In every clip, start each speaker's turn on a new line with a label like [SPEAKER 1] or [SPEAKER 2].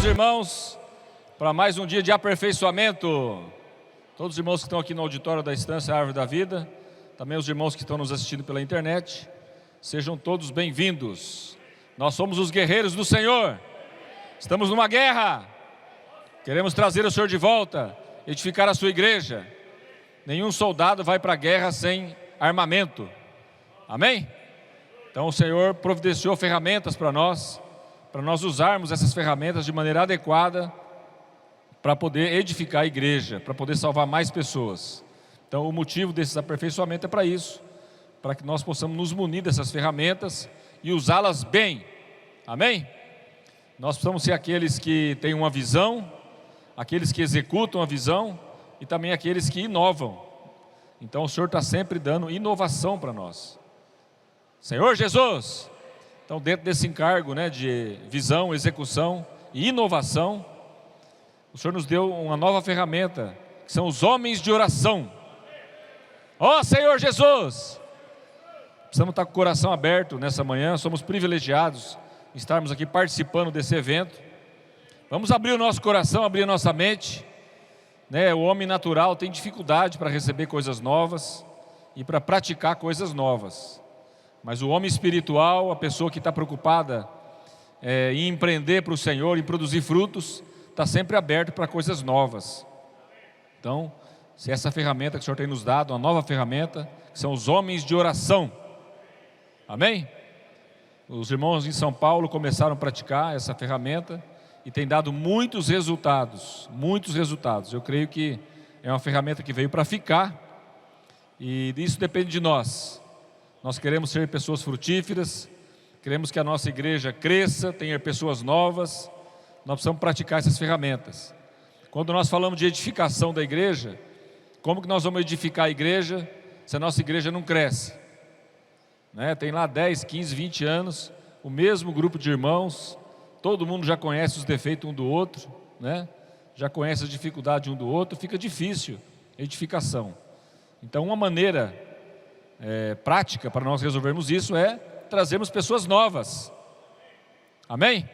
[SPEAKER 1] irmãos, para mais um dia de aperfeiçoamento. Todos os irmãos que estão aqui no auditório da Estância Árvore da Vida, também os irmãos que estão nos assistindo pela internet, sejam todos bem-vindos. Nós somos os guerreiros do Senhor, estamos numa guerra, queremos trazer o Senhor de volta, edificar a sua igreja. Nenhum soldado vai para a guerra sem armamento, amém? Então o Senhor providenciou ferramentas para nós usarmos essas ferramentas de maneira adequada para poder edificar a igreja, para poder salvar mais pessoas. Então o motivo desse aperfeiçoamento é para isso, para que nós possamos nos munir dessas ferramentas e usá-las bem, amém? Nós precisamos ser aqueles que têm uma visão, aqueles que executam a visão e também aqueles que inovam. Então o Senhor está sempre dando inovação para nós. Senhor Jesus! Então, dentro desse encargo, de visão, execução e inovação, o Senhor nos deu uma nova ferramenta, que são os homens de oração. Ó Senhor Jesus! Precisamos estar com o coração aberto nessa manhã, somos privilegiados em estarmos aqui participando desse evento. Vamos abrir o nosso coração, abrir a nossa mente. O homem natural tem dificuldade para receber coisas novas e para praticar coisas novas. Mas o homem espiritual, a pessoa que está preocupada em empreender para o Senhor, em produzir frutos, está sempre aberto para coisas novas. Então, se essa ferramenta que o Senhor tem nos dado, uma nova ferramenta, que são os homens de oração. Amém? Os irmãos em São Paulo começaram a praticar essa ferramenta e tem dado muitos resultados, muitos resultados. Eu creio que é uma ferramenta que veio para ficar e isso depende de nós. Nós queremos ser pessoas frutíferas, queremos que a nossa igreja cresça, tenha pessoas novas, nós precisamos praticar essas ferramentas. Quando nós falamos de edificação da igreja, como que nós vamos edificar a igreja se a nossa igreja não cresce? Tem lá 10, 15, 20 anos, o mesmo grupo de irmãos, todo mundo já conhece os defeitos um do outro, já conhece as dificuldades um do outro, fica difícil a edificação. Então uma maneira prática para nós resolvermos isso é trazermos pessoas novas, amém?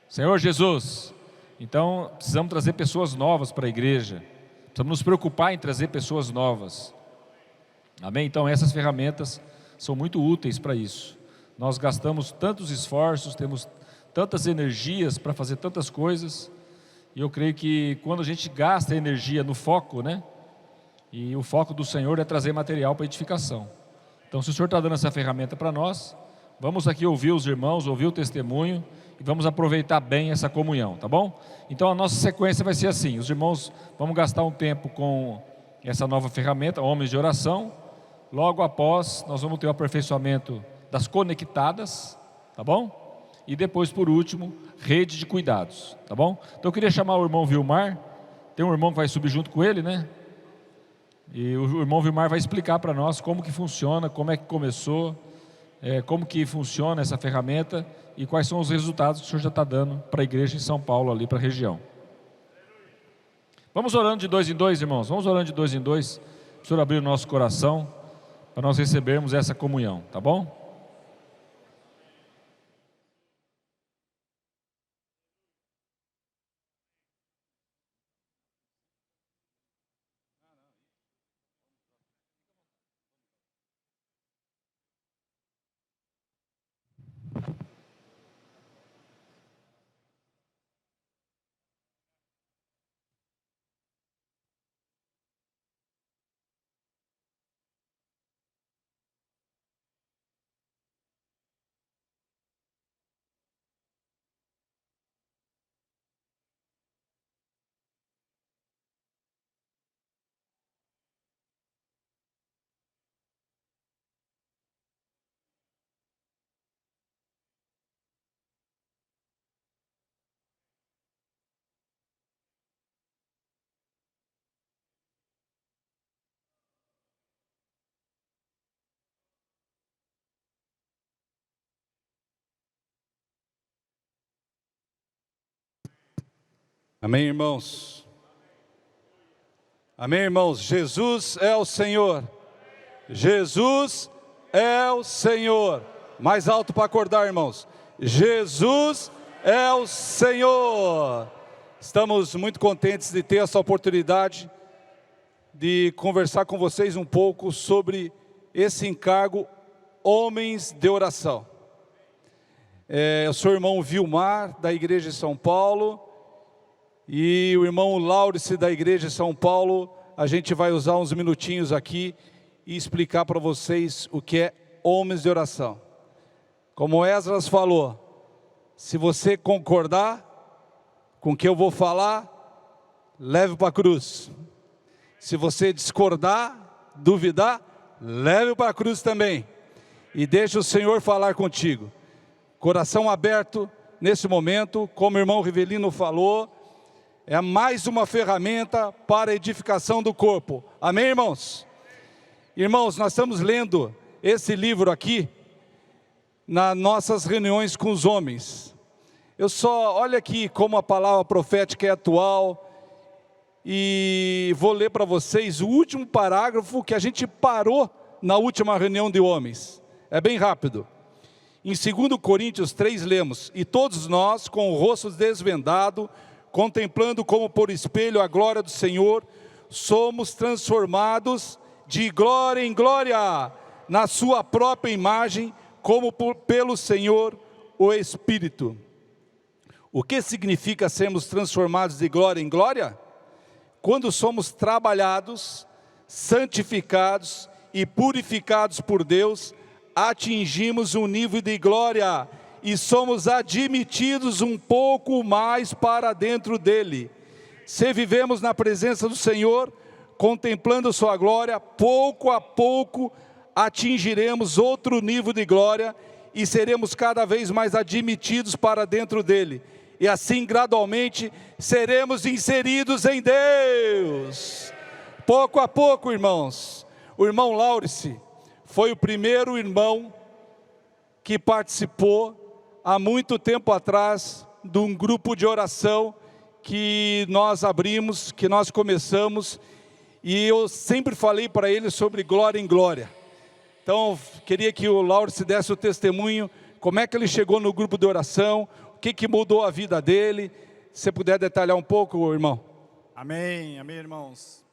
[SPEAKER 1] Senhor Jesus, então precisamos trazer pessoas novas para a igreja, precisamos nos preocupar em trazer pessoas novas, amém? Então essas ferramentas são muito úteis para isso. Nós gastamos tantos esforços, temos tantas energias para fazer tantas coisas, e eu creio que quando a gente gasta energia no foco, e o foco do Senhor é trazer material para edificação. Então, se o Senhor está dando essa ferramenta para nós, vamos aqui ouvir os irmãos, ouvir o testemunho e vamos aproveitar bem essa comunhão, tá bom? Então, a nossa sequência vai ser assim: os irmãos vamos gastar um tempo com essa nova ferramenta, homens de oração. Logo após, nós vamos ter o aperfeiçoamento das conectadas, tá bom? E depois, por último, rede de cuidados, tá bom? Então, eu queria chamar o irmão Vilmar. Tem um irmão que vai subir junto com ele, E o irmão Vilmar vai explicar para nós como que funciona, como é que começou, como que funciona essa ferramenta e quais são os resultados que o Senhor já está dando para a igreja em São Paulo, ali para a região. Vamos orando de 2 em 2, irmãos, vamos orando de 2 em 2, para o Senhor abrir o nosso coração, para nós recebermos essa comunhão, tá bom?
[SPEAKER 2] Amém, irmãos? Amém, irmãos? Jesus é o Senhor. Jesus é o Senhor. Mais alto para acordar, irmãos. Jesus é o Senhor. Estamos muito contentes de ter essa oportunidade de conversar com vocês um pouco sobre esse encargo, Homens de Oração. Eu sou o irmão Vilmar, da Igreja de São Paulo, e o irmão Laurice, da Igreja de São Paulo. A gente vai usar uns minutinhos aqui e explicar para vocês o que é Homens de Oração. Como Esdras falou, se você concordar com o que eu vou falar, leve para a cruz. Se você discordar, duvidar, leve para a cruz também. E deixe o Senhor falar contigo. Coração aberto nesse momento, como o irmão Rivelino falou, é mais uma ferramenta para a edificação do corpo. Amém, irmãos? Irmãos, nós estamos lendo esse livro aqui nas nossas reuniões com os homens. Olha aqui como a palavra profética é atual, e vou ler para vocês o último parágrafo que a gente parou na última reunião de homens. É bem rápido. Em 2 Coríntios 3 lemos: e todos nós, com o rosto desvendado, contemplando como por espelho a glória do Senhor, somos transformados de glória em glória, na sua própria imagem, como pelo Senhor o Espírito. O que significa sermos transformados de glória em glória? Quando somos trabalhados, santificados e purificados por Deus, atingimos um nível de glória e somos admitidos um pouco mais para dentro dele. Se vivemos na presença do Senhor, contemplando sua glória, pouco a pouco atingiremos outro nível de glória e seremos cada vez mais admitidos para dentro dele. E assim gradualmente seremos inseridos em Deus. Pouco a pouco, irmãos. O irmão Laurice foi o primeiro irmão que participou há muito tempo atrás de um grupo de oração que nós abrimos, que nós começamos, e eu sempre falei para ele sobre glória em glória. Então, queria que o Laurice desse o testemunho, como é que ele chegou no grupo de oração, o que mudou a vida dele. Se você puder detalhar um pouco, irmão.
[SPEAKER 3] Amém, amém, irmãos.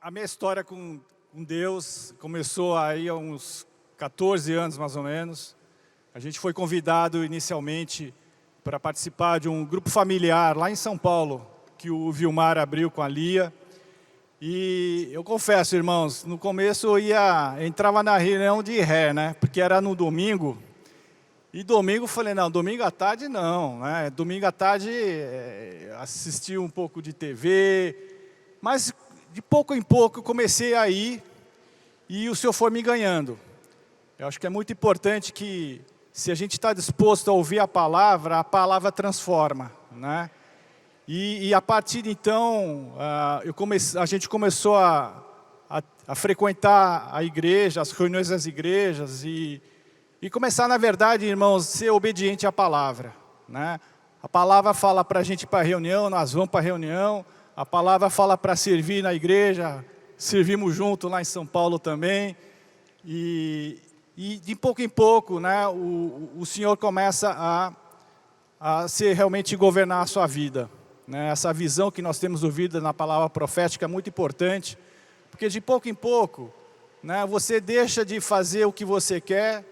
[SPEAKER 3] A minha história com Deus começou aí há uns 14 anos, mais ou menos. A gente foi convidado inicialmente para participar de um grupo familiar lá em São Paulo, que o Vilmar abriu com a Lia. E eu confesso, irmãos, no começo eu entrava na reunião de ré, né? Porque era no domingo. E domingo eu falei, não, domingo à tarde não, né? Domingo à tarde assisti um pouco de TV, mas de pouco em pouco eu comecei a ir e o Senhor foi me ganhando. Eu acho que é muito importante que, se a gente está disposto a ouvir a palavra transforma, né? E a partir de então, a gente começou a frequentar a igreja, as reuniões das igrejas e começar, na verdade, irmãos, ser obediente à palavra, né? A palavra fala para a gente ir para a reunião, nós vamos para a reunião. A palavra fala para servir na igreja, servimos junto lá em São Paulo também. E de pouco em pouco, né, o Senhor começa a ser realmente governar a sua vida, né? Essa visão que nós temos ouvido na palavra profética é muito importante, porque de pouco em pouco, né, você deixa de fazer o que você quer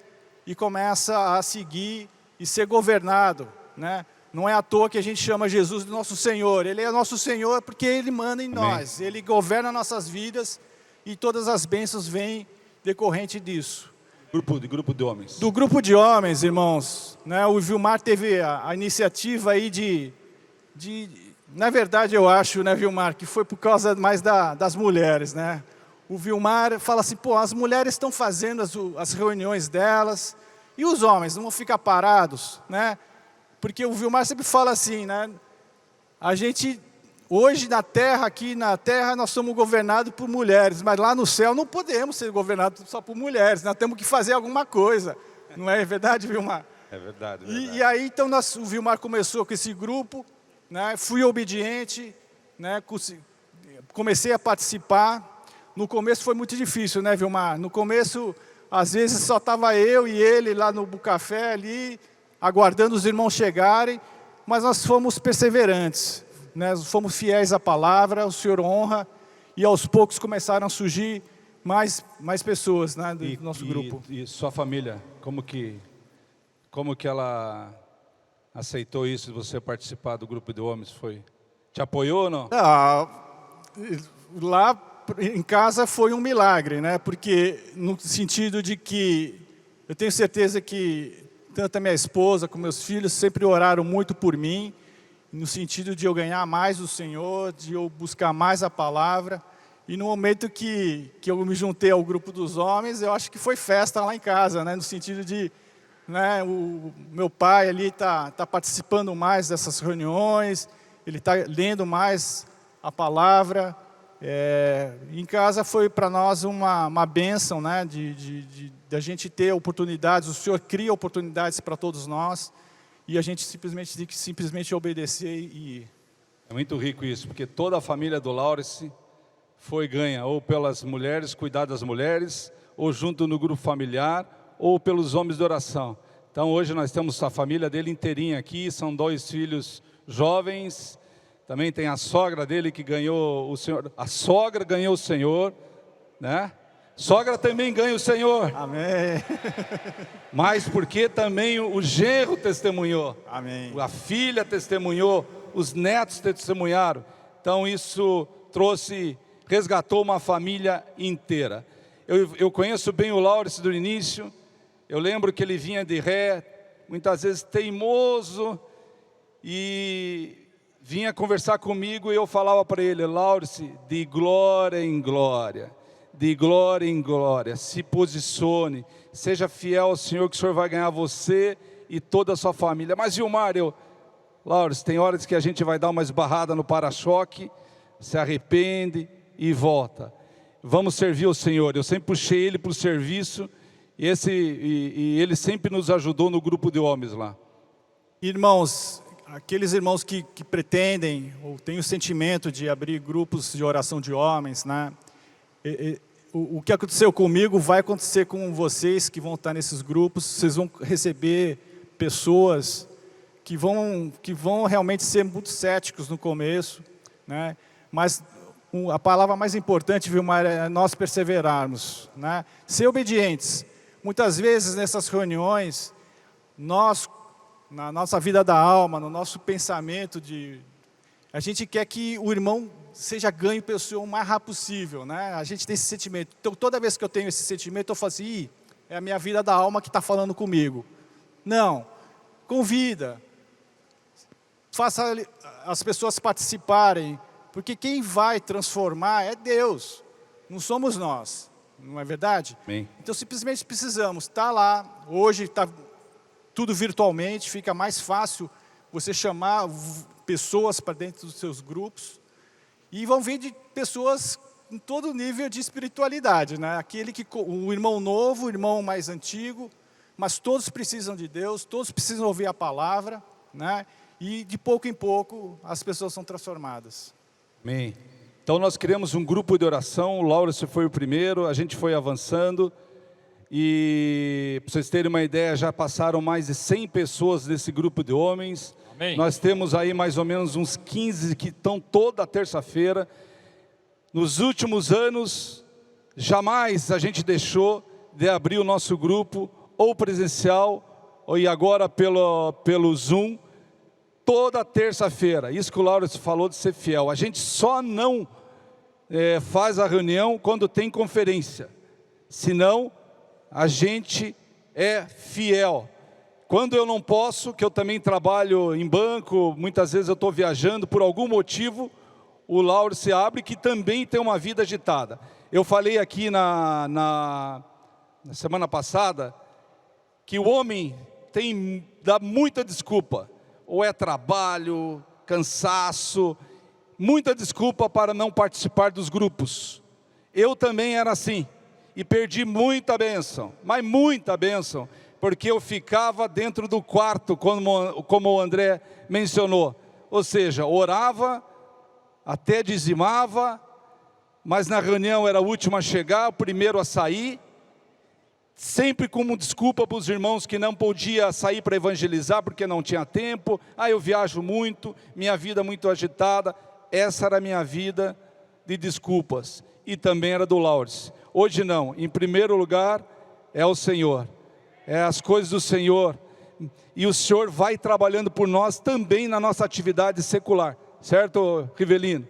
[SPEAKER 3] e começa a seguir e ser governado, né? Não é à toa que a gente chama Jesus de nosso Senhor. Ele é nosso Senhor porque Ele manda em nós. Ele governa nossas vidas e todas as bênçãos vêm decorrente disso.
[SPEAKER 2] Grupo de homens.
[SPEAKER 3] Do grupo de homens, irmãos, né? O Vilmar teve a iniciativa aí na verdade eu acho, né, Vilmar, que foi por causa mais das mulheres, né? O Vilmar fala assim, pô, as mulheres estão fazendo as reuniões delas, e os homens não vão ficar parados, né? Porque o Vilmar sempre fala assim, né? A gente, hoje aqui na terra, nós somos governados por mulheres, mas lá no céu não podemos ser governados só por mulheres, nós temos que fazer alguma coisa. Não é verdade, Vilmar?
[SPEAKER 2] É verdade.
[SPEAKER 3] E aí, então, o Vilmar começou com esse grupo, né? Fui obediente, né? Comecei a participar. No começo foi muito difícil, né, Vilmar? No começo, às vezes, só estava eu e ele lá no café ali, aguardando os irmãos chegarem, mas nós fomos perseverantes, né? Fomos fiéis à palavra, o Senhor honra, e aos poucos começaram a surgir mais pessoas, né, do nosso grupo.
[SPEAKER 2] E sua família, como que ela aceitou isso, de você participar do grupo de homens? Te apoiou ou não?
[SPEAKER 3] Lá em casa foi um milagre, né? Porque no sentido de que eu tenho certeza que tanto a minha esposa como meus filhos sempre oraram muito por mim, no sentido de eu ganhar mais do Senhor, de eu buscar mais a palavra. E no momento que eu me juntei ao grupo dos homens, eu acho que foi festa lá em casa, né? No sentido de, né, o meu pai ali tá participando mais dessas reuniões, ele está lendo mais a palavra. Em casa foi para nós uma bênção, né, de a gente ter oportunidades. O Senhor cria oportunidades para todos nós, e a gente simplesmente tem que obedecer e ir.
[SPEAKER 2] É muito rico isso, porque toda a família do Laurence foi ganha, ou pelas mulheres, cuidar das mulheres, ou junto no grupo familiar, ou pelos homens de oração. Então hoje nós temos a família dele inteirinha aqui, são 2 filhos jovens, também tem a sogra dele que ganhou o Senhor, a sogra ganhou o Senhor, né? Sogra também ganha o Senhor.
[SPEAKER 3] Amém.
[SPEAKER 2] Mas porque também o genro testemunhou.
[SPEAKER 3] Amém.
[SPEAKER 2] A filha testemunhou, os netos testemunharam. Então isso resgatou uma família inteira. Eu conheço bem o Laurence do início. Eu lembro que ele vinha de ré, muitas vezes teimoso, e vinha conversar comigo, e eu falava para ele: Laurence, de glória em glória, de glória em glória, se posicione, seja fiel ao Senhor, que o Senhor vai ganhar você e toda a sua família. Mas Gilmar, Laurence, tem horas que a gente vai dar uma esbarrada no para-choque, se arrepende e volta. Vamos servir o Senhor. Eu sempre puxei ele para o serviço, e ele sempre nos ajudou no grupo de homens lá.
[SPEAKER 3] Irmãos, aqueles irmãos que pretendem ou têm o sentimento de abrir grupos de oração de homens, né? O que aconteceu comigo vai acontecer com vocês que vão estar nesses grupos. Vocês vão receber pessoas que vão realmente ser muito céticos no começo, né? Mas a palavra mais importante, Vilmar, é nós perseverarmos, né? Ser obedientes. Muitas vezes nessas reuniões, nós, na nossa vida da alma, no nosso pensamento, a gente quer que o irmão seja ganho pelo Senhor o mais rápido possível, né? A gente tem esse sentimento. Então toda vez que eu tenho esse sentimento, eu falo assim: é a minha vida da alma que está falando comigo. Não, convida, faça as pessoas participarem, porque quem vai transformar é Deus, não somos nós, não é verdade?
[SPEAKER 2] Amém.
[SPEAKER 3] Então simplesmente precisamos estar lá. Hoje está tudo virtualmente, fica mais fácil você chamar pessoas para dentro dos seus grupos, e vão vir de pessoas em todo nível de espiritualidade, né? O irmão novo, o irmão mais antigo, mas todos precisam de Deus, todos precisam ouvir a palavra, né? E de pouco em pouco as pessoas são transformadas.
[SPEAKER 2] Amém. Então nós criamos um grupo de oração, o Laurence foi o primeiro, a gente foi avançando, e para vocês terem uma ideia, já passaram mais de 100 pessoas desse grupo de homens.
[SPEAKER 1] Amém.
[SPEAKER 2] Nós temos aí mais ou menos uns 15 que estão toda terça-feira. Nos últimos anos, jamais a gente deixou de abrir o nosso grupo, ou presencial, ou e agora pelo Zoom, toda terça-feira. Isso que o Laurence falou de ser fiel. A gente só não faz a reunião quando tem conferência. Senão, a gente é fiel. Quando eu não posso, que eu também trabalho em banco, muitas vezes eu estou viajando, por algum motivo, o Laurence abre, que também tem uma vida agitada. Eu falei aqui na semana passada, que o homem dá muita desculpa. Ou é trabalho, cansaço, muita desculpa para não participar dos grupos. Eu também era assim, e perdi muita bênção, mas muita bênção, porque eu ficava dentro do quarto, como o André mencionou. Ou seja, orava, até dizimava, mas na reunião era o último a chegar, o primeiro a sair, sempre como desculpa para os irmãos que não podia sair para evangelizar porque não tinha tempo. Eu viajo muito, minha vida é muito agitada. Essa era a minha vida de desculpas, e também era do Laures. Hoje não, em primeiro lugar é o Senhor, é as coisas do Senhor, e o Senhor vai trabalhando por nós também na nossa atividade secular, certo, Rivelino?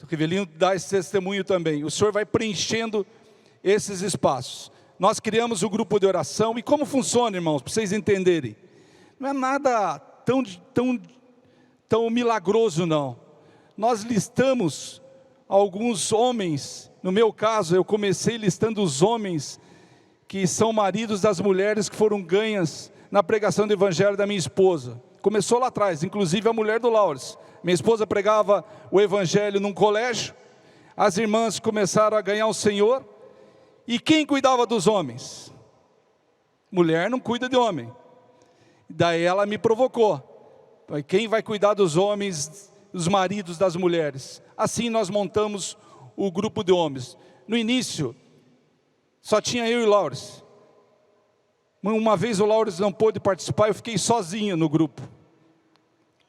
[SPEAKER 2] O Rivelino dá esse testemunho também. O Senhor vai preenchendo esses espaços. Nós criamos o grupo de oração. E como funciona, irmãos, para vocês entenderem? Não é nada tão milagroso, não. Nós listamos alguns homens. No meu caso, eu comecei listando os homens que são maridos das mulheres que foram ganhas na pregação do evangelho da minha esposa. Começou lá atrás, inclusive a mulher do Laures. Minha esposa pregava o evangelho num colégio, as irmãs começaram a ganhar o Senhor, e quem cuidava dos homens? Mulher não cuida de homem. Daí ela me provocou: quem vai cuidar dos homens, dos maridos das mulheres? Assim nós montamos o grupo de homens. No início, só tinha eu e o Laures. Uma vez o Laures não pôde participar, eu fiquei sozinho no grupo.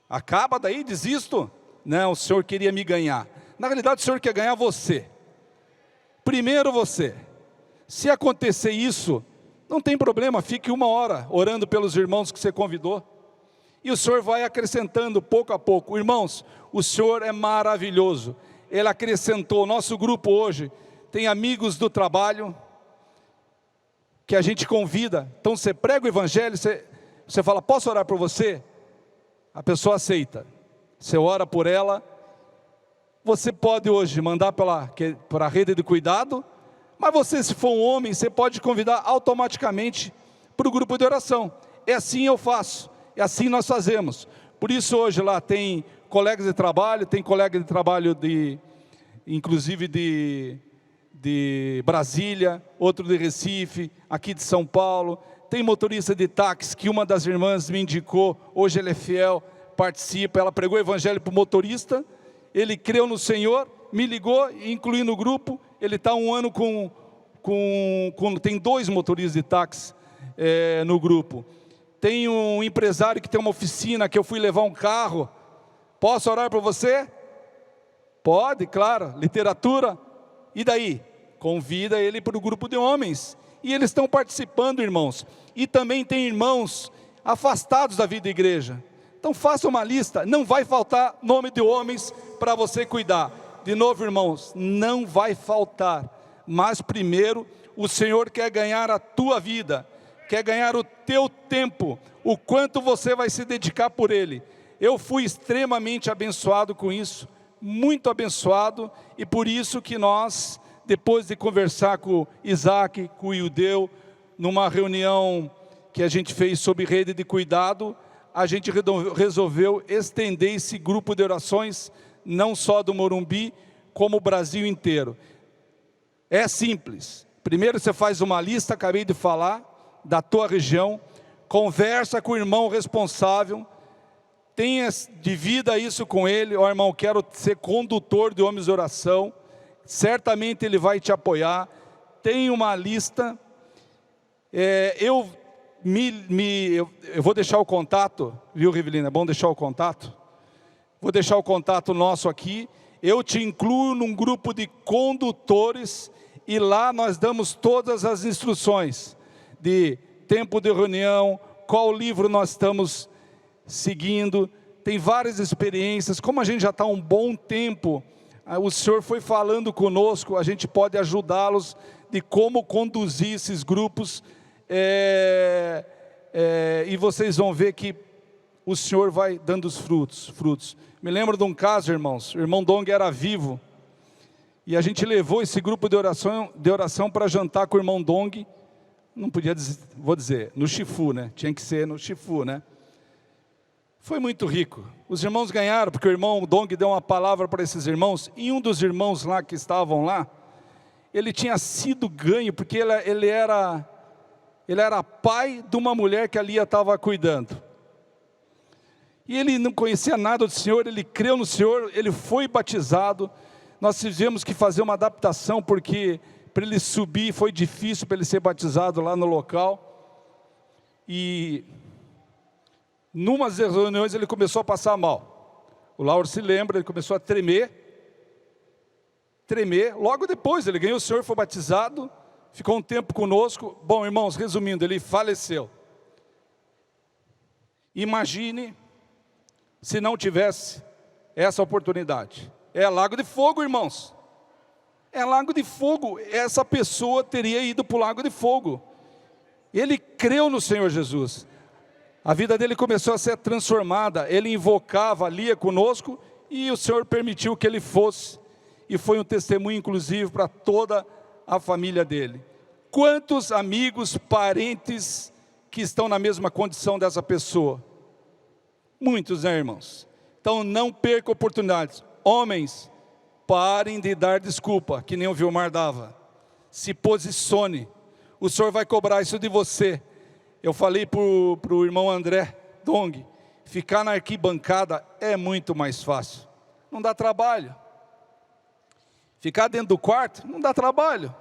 [SPEAKER 2] Acaba daí, desisto? Não, o Senhor queria me ganhar. Na realidade, o Senhor quer ganhar você. Primeiro você. Se acontecer isso, não tem problema, fique 1 hora orando pelos irmãos que você convidou. E o Senhor vai acrescentando pouco a pouco. Irmãos, o Senhor é maravilhoso. Ele acrescentou. Nosso grupo hoje tem amigos do trabalho que a gente convida. Então você prega o evangelho, você fala: posso orar por você? A pessoa aceita, você ora por ela. Você pode hoje mandar para a rede de cuidado, mas você, se for um homem, você pode convidar automaticamente para o grupo de oração. É assim eu faço, é assim nós fazemos. Por isso hoje lá tem colegas de trabalho, tem colega de trabalho inclusive de Brasília, outro de Recife, aqui de São Paulo. Tem motorista de táxi que uma das irmãs me indicou, hoje ele é fiel, participa. Ela pregou o evangelho para o motorista, ele creu no Senhor, me ligou e incluiu no grupo. Ele está 1 ano tem 2 motoristas de táxi no grupo. Tem um empresário que tem uma oficina, que eu fui levar um carro. Posso orar para você? Pode, claro. Literatura. E daí? Convida ele para o grupo de homens. E eles estão participando, irmãos. E também tem irmãos afastados da vida da igreja. Então faça uma lista, não vai faltar nome de homens para você cuidar. De novo, irmãos, não vai faltar. Mas primeiro, o Senhor quer ganhar a tua vida, quer ganhar o teu tempo, o quanto você vai se dedicar por Ele. Eu fui extremamente abençoado com isso, muito abençoado, e por isso que nós, depois de conversar com o Isaac, com o Ildeu, numa reunião que a gente fez sobre rede de cuidado, a gente resolveu estender esse grupo de orações, não só do Morumbi, como o Brasil inteiro. É simples. Primeiro você faz uma lista, acabei de falar, da tua região, conversa com o irmão responsável, divida isso com ele. Ó, irmão, quero ser condutor de homens de oração, certamente ele vai te apoiar. Tem uma lista. Eu vou deixar o contato, viu, Rivelina? É bom deixar o contato. Vou deixar o contato nosso aqui. Eu te incluo num grupo de condutores, e lá nós damos todas as instruções de tempo de reunião, qual livro nós estamos seguindo. Tem várias experiências. Como a gente já está um bom tempo, o Senhor foi falando conosco, a gente pode ajudá-los de como conduzir esses grupos, e vocês vão ver que o Senhor vai dando os frutos. Me lembro de um caso, irmãos, o irmão Dong era vivo, e a gente levou esse grupo de oração para jantar com o irmão Dong. Não podia dizer, vou dizer, no Shifu, né? Tinha que ser no Shifu, né? Foi muito rico. Os irmãos ganharam, porque o irmão Dong deu uma palavra para esses irmãos, e um dos irmãos lá que estavam lá, ele tinha sido ganho, porque ele era pai de uma mulher que a Lia estava cuidando. E ele não conhecia nada do Senhor, ele creu no Senhor, ele foi batizado. Nós tivemos que fazer uma adaptação, porque para ele subir, foi difícil para ele ser batizado lá no local. E numa das reuniões ele começou a passar mal. O Lauro se lembra, ele começou a tremer. Logo depois ele ganhou o Senhor, foi batizado, ficou um tempo conosco. Bom, irmãos, resumindo, ele faleceu. Imagine se não tivesse essa oportunidade. É lago de fogo, irmãos. É lago de fogo. Essa pessoa teria ido para o lago de fogo. Ele creu no Senhor Jesus. A vida dele começou a ser transformada. Ele invocava, lia conosco, e o Senhor permitiu que ele fosse. E foi um testemunho, inclusive, para toda a família dele. Quantos amigos, parentes que estão na mesma condição dessa pessoa? Muitos, né, irmãos? Então não perca oportunidades. Homens, parem de dar desculpa, que nem o Vilmar dava. Se posicione. O Senhor vai cobrar isso de você. Eu falei para o irmão André Dong, ficar na arquibancada é muito mais fácil. Não dá trabalho. Ficar dentro do quarto não dá trabalho.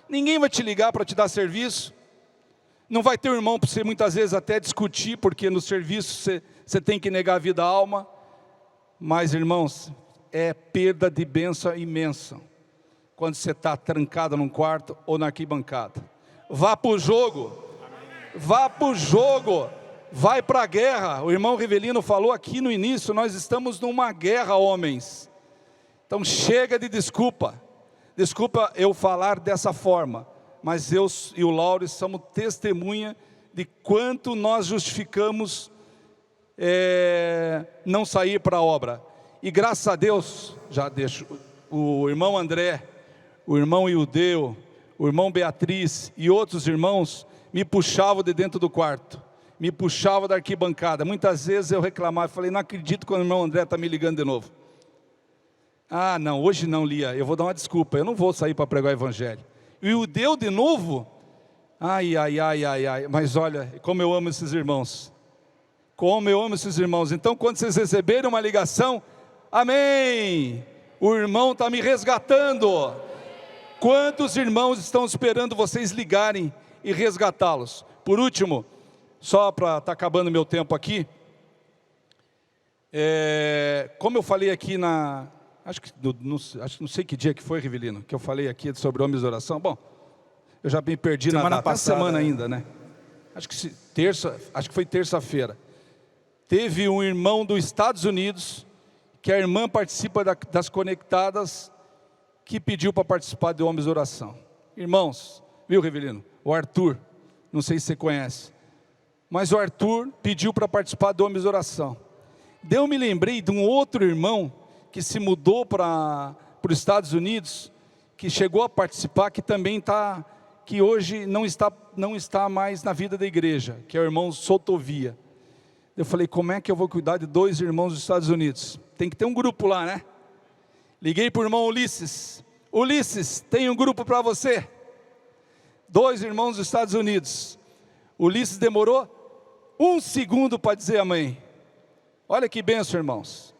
[SPEAKER 2] Ninguém vai te ligar para te dar serviço. Não vai ter um irmão para você muitas vezes até discutir, porque no serviço você tem que negar a vida à alma. Mas, irmãos, é perda de bênção imensa quando você está trancado num quarto ou na arquibancada. Vá para o jogo. Vá para o jogo. Vai para a guerra. O irmão Rivelino falou aqui no início, nós estamos numa guerra, homens. Então chega de desculpa. Desculpa eu falar dessa forma, mas eu e o Lauro somos testemunha de quanto nós justificamos não sair para a obra. E graças a Deus, já deixo, o irmão André, o irmão Ildeu, o irmão Beatriz e outros irmãos me puxavam de dentro do quarto, me puxavam da arquibancada. Muitas vezes eu reclamava, falei, não acredito quando o irmão André está me ligando de novo. Ah, não, hoje não, Lia, eu vou dar uma desculpa, eu não vou sair para pregar o evangelho. E o deu de novo? Ai, mas olha, como eu amo esses irmãos. Como eu amo esses irmãos. Então, quando vocês receberem uma ligação, amém, o irmão está me resgatando. Quantos irmãos estão esperando vocês ligarem e resgatá-los? Por último, só para estar acabando meu tempo aqui, como eu falei aqui acho que não sei que dia que foi, Rivelino, que eu falei aqui sobre homens de oração. Bom, eu já me perdi na data, passada, semana ainda, né? Acho que foi terça-feira. Teve um irmão dos Estados Unidos, que a irmã participa das Conectadas, que pediu para participar de homens de oração. Irmãos, viu, Rivelino? O Arthur, não sei se você conhece, mas o Arthur pediu para participar de homens de oração. Daí eu me lembrei de um outro irmão que se mudou para os Estados Unidos, que chegou a participar, que também que hoje não está mais na vida da igreja, que é o irmão Sotovia. Eu falei, como é que eu vou cuidar de dois irmãos dos Estados Unidos? Tem que ter um grupo lá, né? Liguei para o irmão Ulisses. Ulisses, tem um grupo para você. 2 irmãos dos Estados Unidos. Ulisses demorou 1 segundo para dizer amém. Olha que bênção, irmãos.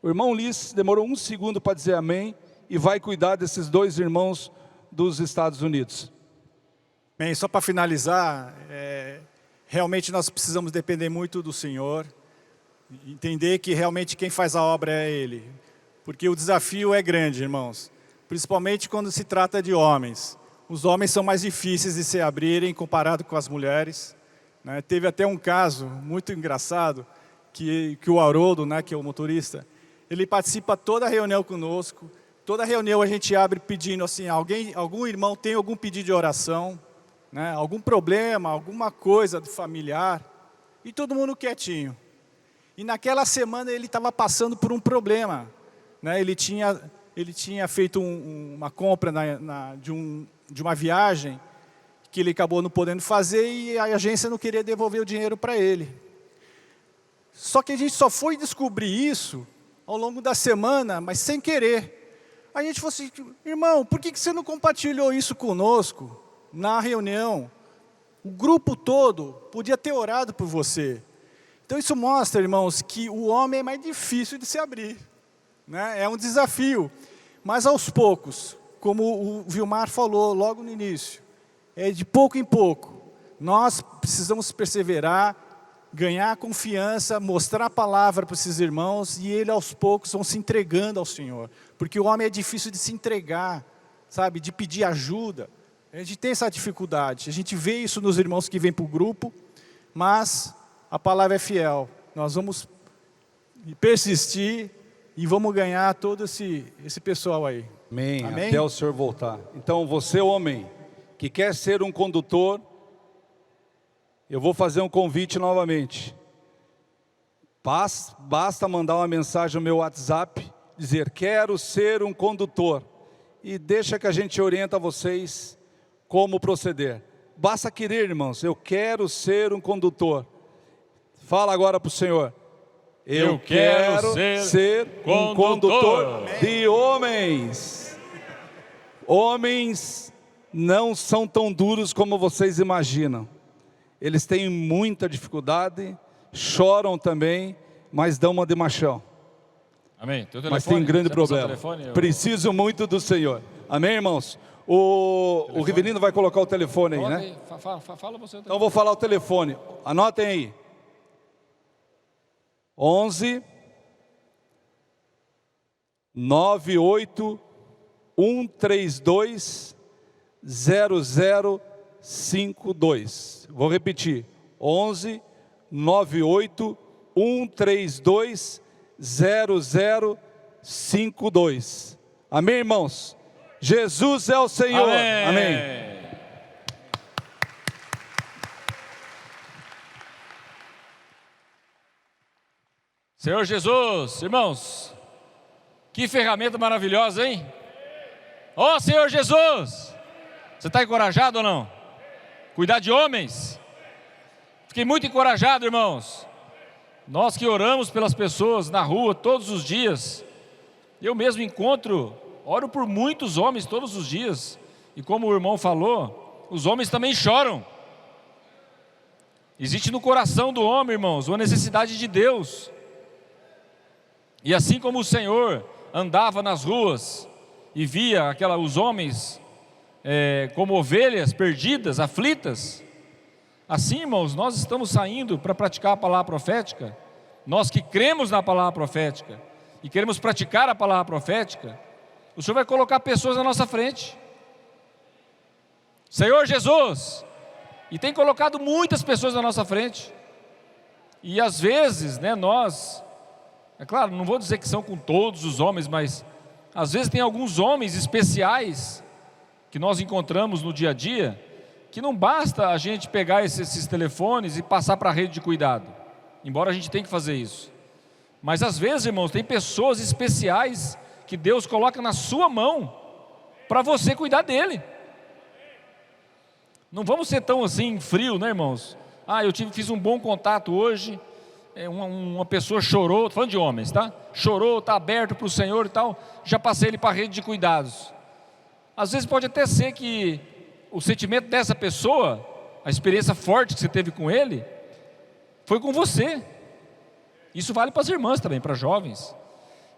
[SPEAKER 2] O irmão Ulisses demorou 1 segundo para dizer amém e vai cuidar desses 2 irmãos dos Estados Unidos.
[SPEAKER 3] Bem, só para finalizar, realmente nós precisamos depender muito do Senhor, entender que realmente quem faz a obra é Ele, porque o desafio é grande, irmãos, principalmente quando se trata de homens. Os homens são mais difíceis de se abrirem comparado com as mulheres, né? Teve até um caso muito engraçado, que o Haroldo, né, que é o motorista, ele participa toda a reunião conosco. Toda reunião a gente abre pedindo assim, algum irmão tem algum pedido de oração, né, algum problema, alguma coisa de familiar, e todo mundo quietinho. E naquela semana ele estava passando por um problema, né, ele tinha feito uma compra de uma viagem, que ele acabou não podendo fazer, e a agência não queria devolver o dinheiro para ele. Só que a gente só foi descobrir isso ao longo da semana, mas sem querer. A gente falou assim, irmão, por que você não compartilhou isso conosco na reunião? O grupo todo podia ter orado por você. Então isso mostra, irmãos, que o homem é mais difícil de se abrir, né? É um desafio. Mas aos poucos, como o Vilmar falou logo no início, é de pouco em pouco. Nós precisamos perseverar, ganhar confiança, mostrar a palavra para esses irmãos, e eles aos poucos vão se entregando ao Senhor. Porque o homem é difícil de se entregar, sabe, de pedir ajuda. A gente tem essa dificuldade, a gente vê isso nos irmãos que vêm para o grupo, mas a palavra é fiel. Nós vamos persistir e vamos ganhar todo esse pessoal aí.
[SPEAKER 2] Amém.
[SPEAKER 3] Amém?
[SPEAKER 2] Até o Senhor voltar. Então, você, homem, que quer ser um condutor, eu vou fazer um convite novamente. Basta mandar uma mensagem no meu WhatsApp, dizer, quero ser um condutor. E deixa que a gente orienta vocês como proceder. Basta querer, irmãos, eu quero ser um condutor. Fala agora para o Senhor. Eu quero ser um condutor de homens. Homens não são tão duros como vocês imaginam. Eles têm muita dificuldade, choram também, mas dão uma de machão.
[SPEAKER 1] Amém.
[SPEAKER 2] Mas tem grande problema. Preciso muito do Senhor. Amém, irmãos? O Rivelino vai colocar o telefone aí, né?
[SPEAKER 1] Fala você.
[SPEAKER 2] Então vou falar o telefone. Anotem aí. 11 98 132 0052. Vou repetir. 11 98 132 0052. Amém, irmãos? Jesus é o Senhor.
[SPEAKER 1] Amém.
[SPEAKER 2] Amém.
[SPEAKER 1] Senhor Jesus, irmãos, que ferramenta maravilhosa, hein? Ó Senhor Jesus, você está encorajado ou não? Cuidar de homens? Fiquei muito encorajado, irmãos. Nós que oramos pelas pessoas na rua todos os dias, eu mesmo oro por muitos homens todos os dias, e como o irmão falou, os homens também choram. Existe no coração do homem, irmãos, uma necessidade de Deus. E assim como o Senhor andava nas ruas e via os homens como ovelhas perdidas, aflitas, assim, irmãos, nós estamos saindo para praticar a palavra profética. Nós que cremos na palavra profética e queremos praticar a palavra profética, o Senhor vai colocar pessoas na nossa frente. Senhor Jesus, e tem colocado muitas pessoas na nossa frente. E às vezes, nós, é claro, não vou dizer que são com todos os homens, mas às vezes tem alguns homens especiais que nós encontramos no dia a dia, que não basta a gente pegar esses telefones e passar para a rede de cuidado, embora a gente tenha que fazer isso. Mas às vezes, irmãos, tem pessoas especiais que Deus coloca na sua mão para você cuidar dele. Não vamos ser tão assim frio, né, irmãos? Fiz um bom contato hoje, uma pessoa chorou, estou falando de homens, tá? Chorou, está aberto para o Senhor e tal, já passei ele para a rede de cuidados. Às vezes pode até ser que o sentimento dessa pessoa, a experiência forte que você teve com ele, foi com você. Isso vale para as irmãs também, para jovens.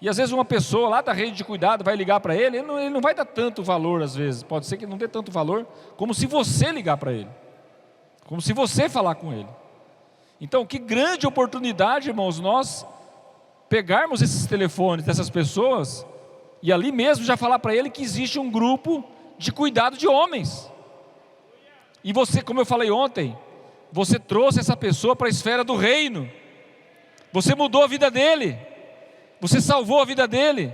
[SPEAKER 1] E às vezes uma pessoa lá da rede de cuidado vai ligar para ele não vai dar tanto valor às vezes, pode ser que não dê tanto valor, como se você ligar para ele, como se você falar com ele. Então, que grande oportunidade, irmãos, nós pegarmos esses telefones dessas pessoas e ali mesmo já falar para ele que existe um grupo de cuidado de homens. E você, como eu falei ontem, você trouxe essa pessoa para a esfera do reino, você mudou a vida dele, você salvou a vida dele.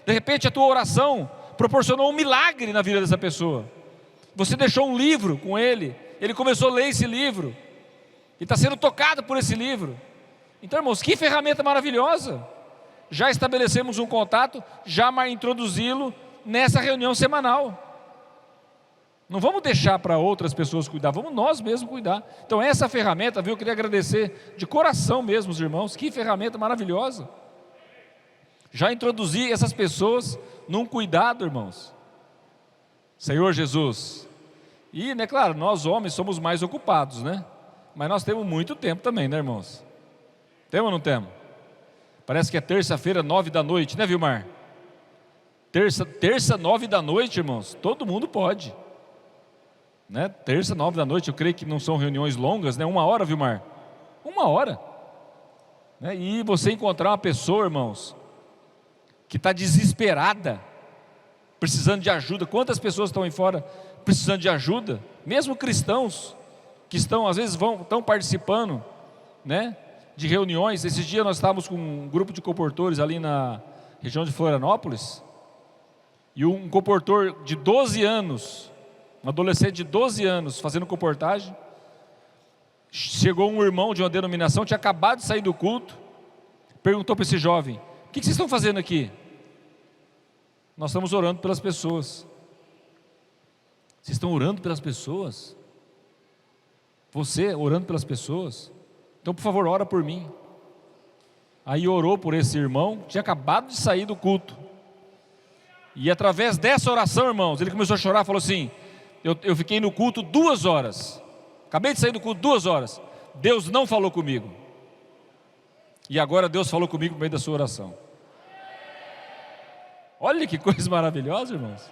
[SPEAKER 1] De repente a tua oração proporcionou um milagre na vida dessa pessoa. Você deixou um livro com ele, ele começou a ler esse livro, e está sendo tocado por esse livro. Então, irmãos, que ferramenta maravilhosa. Já estabelecemos um contato, já introduzi-lo nessa reunião semanal. Não vamos deixar para outras pessoas cuidar, vamos nós mesmos cuidar. Então essa ferramenta, eu queria agradecer de coração mesmo os irmãos, que ferramenta maravilhosa. Já introduzi essas pessoas num cuidado, irmãos. Senhor Jesus. E, claro, nós homens somos mais ocupados, né? Mas nós temos muito tempo também, né, irmãos? Temos ou não temos? Parece que é terça-feira, 9 da noite, né, Vilmar? Terça 9 da noite, irmãos, todo mundo pode. Né? Terça 9 da noite, eu creio que não são reuniões longas, né? 1 hora, Vilmar? 1 hora. Né? E você encontrar uma pessoa, irmãos, que está desesperada, precisando de ajuda. Quantas pessoas estão aí fora precisando de ajuda? Mesmo cristãos que estão, às vezes, estão participando, né, de reuniões. Esses dias nós estávamos com um grupo de comportores ali na região de Florianópolis, e um comportor de 12 anos, um adolescente de 12 anos, fazendo comportagem. Chegou um irmão de uma denominação, tinha acabado de sair do culto, perguntou para esse jovem: o que vocês estão fazendo aqui? Nós estamos orando pelas pessoas. Vocês estão orando pelas pessoas? Você orando pelas pessoas? Então, por favor, ora por mim. Aí orou por esse irmão, tinha acabado de sair do culto. E através dessa oração, irmãos, ele começou a chorar, falou assim: eu fiquei no culto 2 horas. Acabei de sair do culto 2 horas. Deus não falou comigo. E agora Deus falou comigo no meio da sua oração. Olha que coisa maravilhosa, irmãos.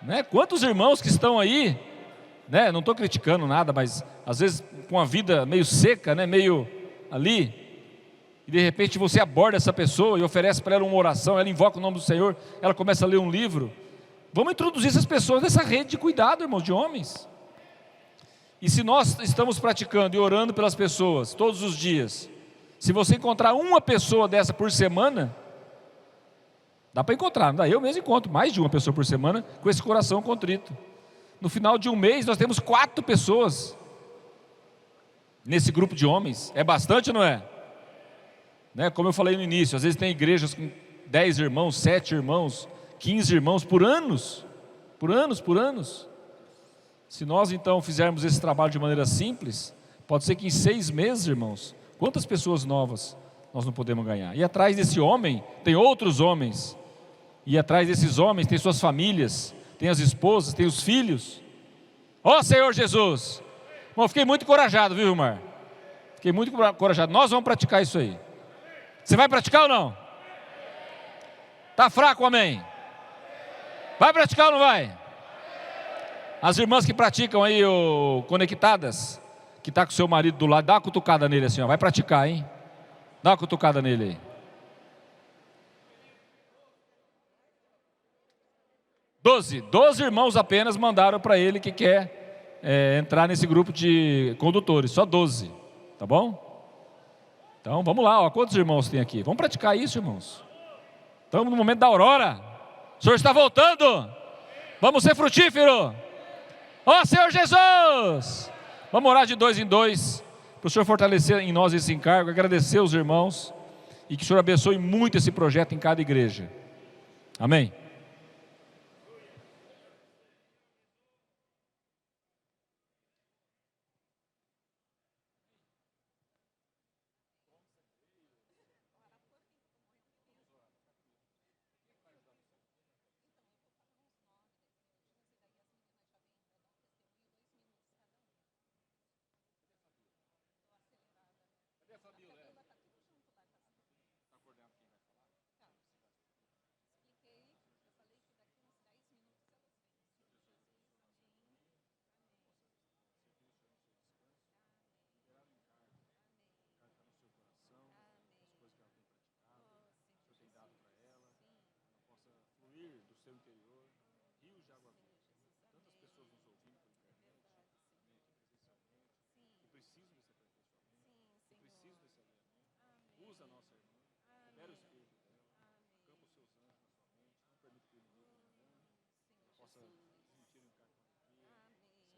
[SPEAKER 1] Né? Quantos irmãos que estão aí, né? Não estou criticando nada, mas às vezes com a vida meio seca, né? Meio ali, e de repente você aborda essa pessoa e oferece para ela uma oração, ela invoca o nome do Senhor, ela começa a ler um livro. Vamos introduzir essas pessoas nessa rede de cuidado, irmãos, de homens. E se nós estamos praticando e orando pelas pessoas todos os dias, se você encontrar uma pessoa dessa por semana, dá para encontrar, não dá? Eu mesmo encontro mais de uma pessoa por semana com esse coração contrito. No final de um mês nós temos 4 pessoas nesse grupo de homens. É bastante, não é? Né? Como eu falei no início, às vezes tem igrejas com 10 irmãos, 7 irmãos, 15 irmãos por anos. Por anos. Se nós então fizermos esse trabalho de maneira simples, pode ser que em 6 meses, irmãos, quantas pessoas novas nós não podemos ganhar? E atrás desse homem tem outros homens, e atrás desses homens tem suas famílias, tem as esposas, tem os filhos. Ó Senhor Jesus! Bom, fiquei muito encorajado, viu, Vilmar? Fiquei muito encorajado. Nós vamos praticar isso aí. Você vai praticar ou não? Está fraco, amém? Vai praticar ou não vai? As irmãs que praticam aí o Conectadas, que está com o seu marido do lado, dá uma cutucada nele assim, ó. Vai praticar, hein? Dá uma cutucada nele aí. 12 irmãos apenas mandaram para ele que quer entrar nesse grupo de condutores, só 12, tá bom? Então vamos lá, ó. Quantos irmãos tem aqui? Vamos praticar isso, irmãos. Estamos no momento da aurora, o Senhor está voltando, vamos ser frutíferos. Ó Senhor Jesus! Vamos orar de 2 em 2, para o Senhor fortalecer em nós esse encargo, agradecer os irmãos, e que o Senhor abençoe muito esse projeto em cada igreja. Amém?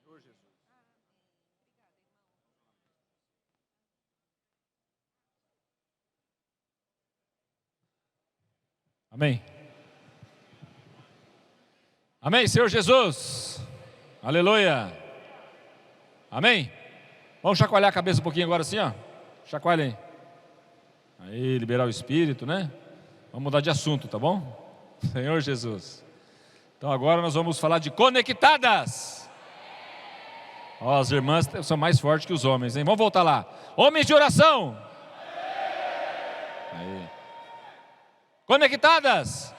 [SPEAKER 1] Senhor Jesus. Amém. Amém, Senhor Jesus. Aleluia. Amém. Vamos chacoalhar a cabeça um pouquinho agora assim, ó. Chacoalha aí. Aí, liberar o Espírito, né? Vamos mudar de assunto, tá bom? Senhor Jesus. Então agora nós vamos falar de conectadas. Ó, as irmãs são mais fortes que os homens, hein? Vamos voltar lá. Homens de oração. Aí. Conectadas.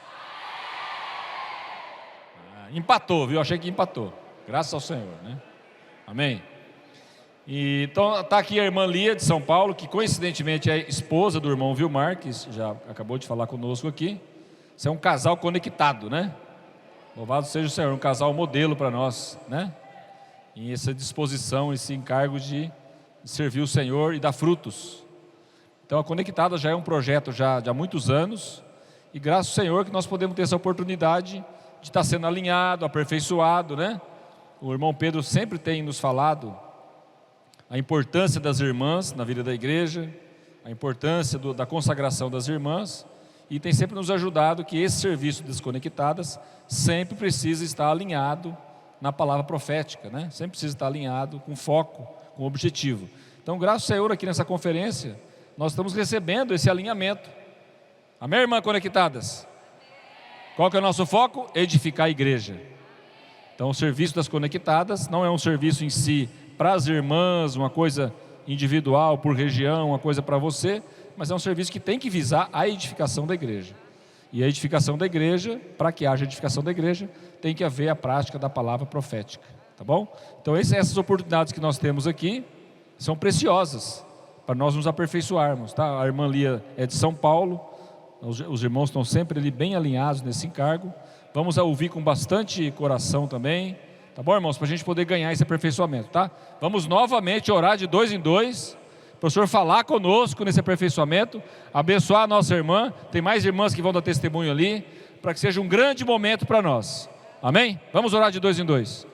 [SPEAKER 1] Empatou, viu? Achei que empatou. Graças ao Senhor, né? Amém? E, então está aqui a irmã Lia de São Paulo, que coincidentemente é esposa do irmão Vilmar, que já acabou de falar conosco aqui. Isso é um casal conectado, né? Louvado seja o Senhor, um casal modelo para nós, né? Em essa disposição, esse encargo de servir o Senhor e dar frutos. Então a Conectada já é um projeto já há muitos anos, e graças ao Senhor que nós podemos ter essa oportunidade de estar sendo alinhado, aperfeiçoado, né? O irmão Pedro sempre tem nos falado a importância das irmãs na vida da igreja, a importância da consagração das irmãs, e tem sempre nos ajudado que esse serviço das Conectadas sempre precisa estar alinhado na palavra profética, né? Sempre precisa estar alinhado com foco, com objetivo. Então, graças ao Senhor, aqui nessa conferência, nós estamos recebendo esse alinhamento. Amém, irmã Conectadas? Qual que é o nosso foco? Edificar a igreja. Então, o serviço das Conectadas não é um serviço em si para as irmãs, uma coisa individual, por região, uma coisa para você, mas é um serviço que tem que visar a edificação da igreja. E a edificação da igreja, para que haja edificação da igreja, tem que haver a prática da palavra profética, tá bom? Então essas oportunidades que nós temos aqui são preciosas para nós nos aperfeiçoarmos, tá? A irmã Lia é de São Paulo, os irmãos estão sempre ali bem alinhados nesse encargo. Vamos ouvir com bastante coração também, tá bom, irmãos? Para a gente poder ganhar esse aperfeiçoamento, tá? Vamos novamente orar de 2 em 2, para o Senhor falar conosco nesse aperfeiçoamento, abençoar a nossa irmã. Tem mais irmãs que vão dar testemunho ali, para que seja um grande momento para nós. Amém? Vamos orar de 2 em 2.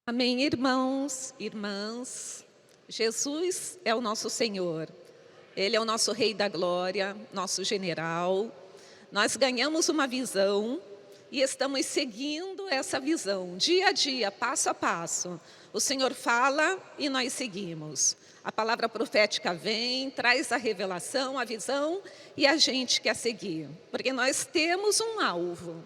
[SPEAKER 4] Amém, irmãos, irmãs. Jesus é o nosso Senhor. Ele é o nosso Rei da Glória, nosso general. Nós ganhamos uma visão e estamos seguindo essa visão, dia a dia, passo a passo. O Senhor fala e nós seguimos. A palavra profética vem, traz a revelação, a visão, e a gente quer seguir. Porque nós temos um alvo.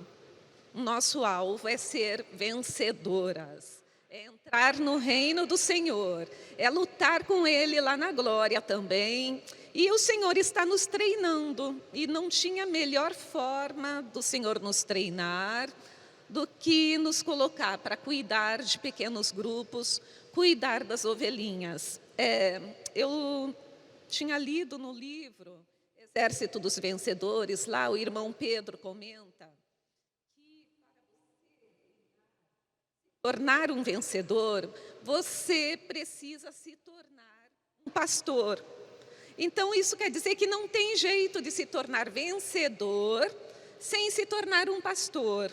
[SPEAKER 4] O nosso alvo é ser vencedoras. É entrar no reino do Senhor, é lutar com Ele lá na glória também. E o Senhor está nos treinando, e não tinha melhor forma do Senhor nos treinar do que nos colocar para cuidar de pequenos grupos, cuidar das ovelhinhas. Eu tinha lido no livro Exército dos Vencedores, lá o irmão Pedro comenta, tornar um vencedor, você precisa se tornar um pastor. Então, isso quer dizer que não tem jeito de se tornar vencedor sem se tornar um pastor.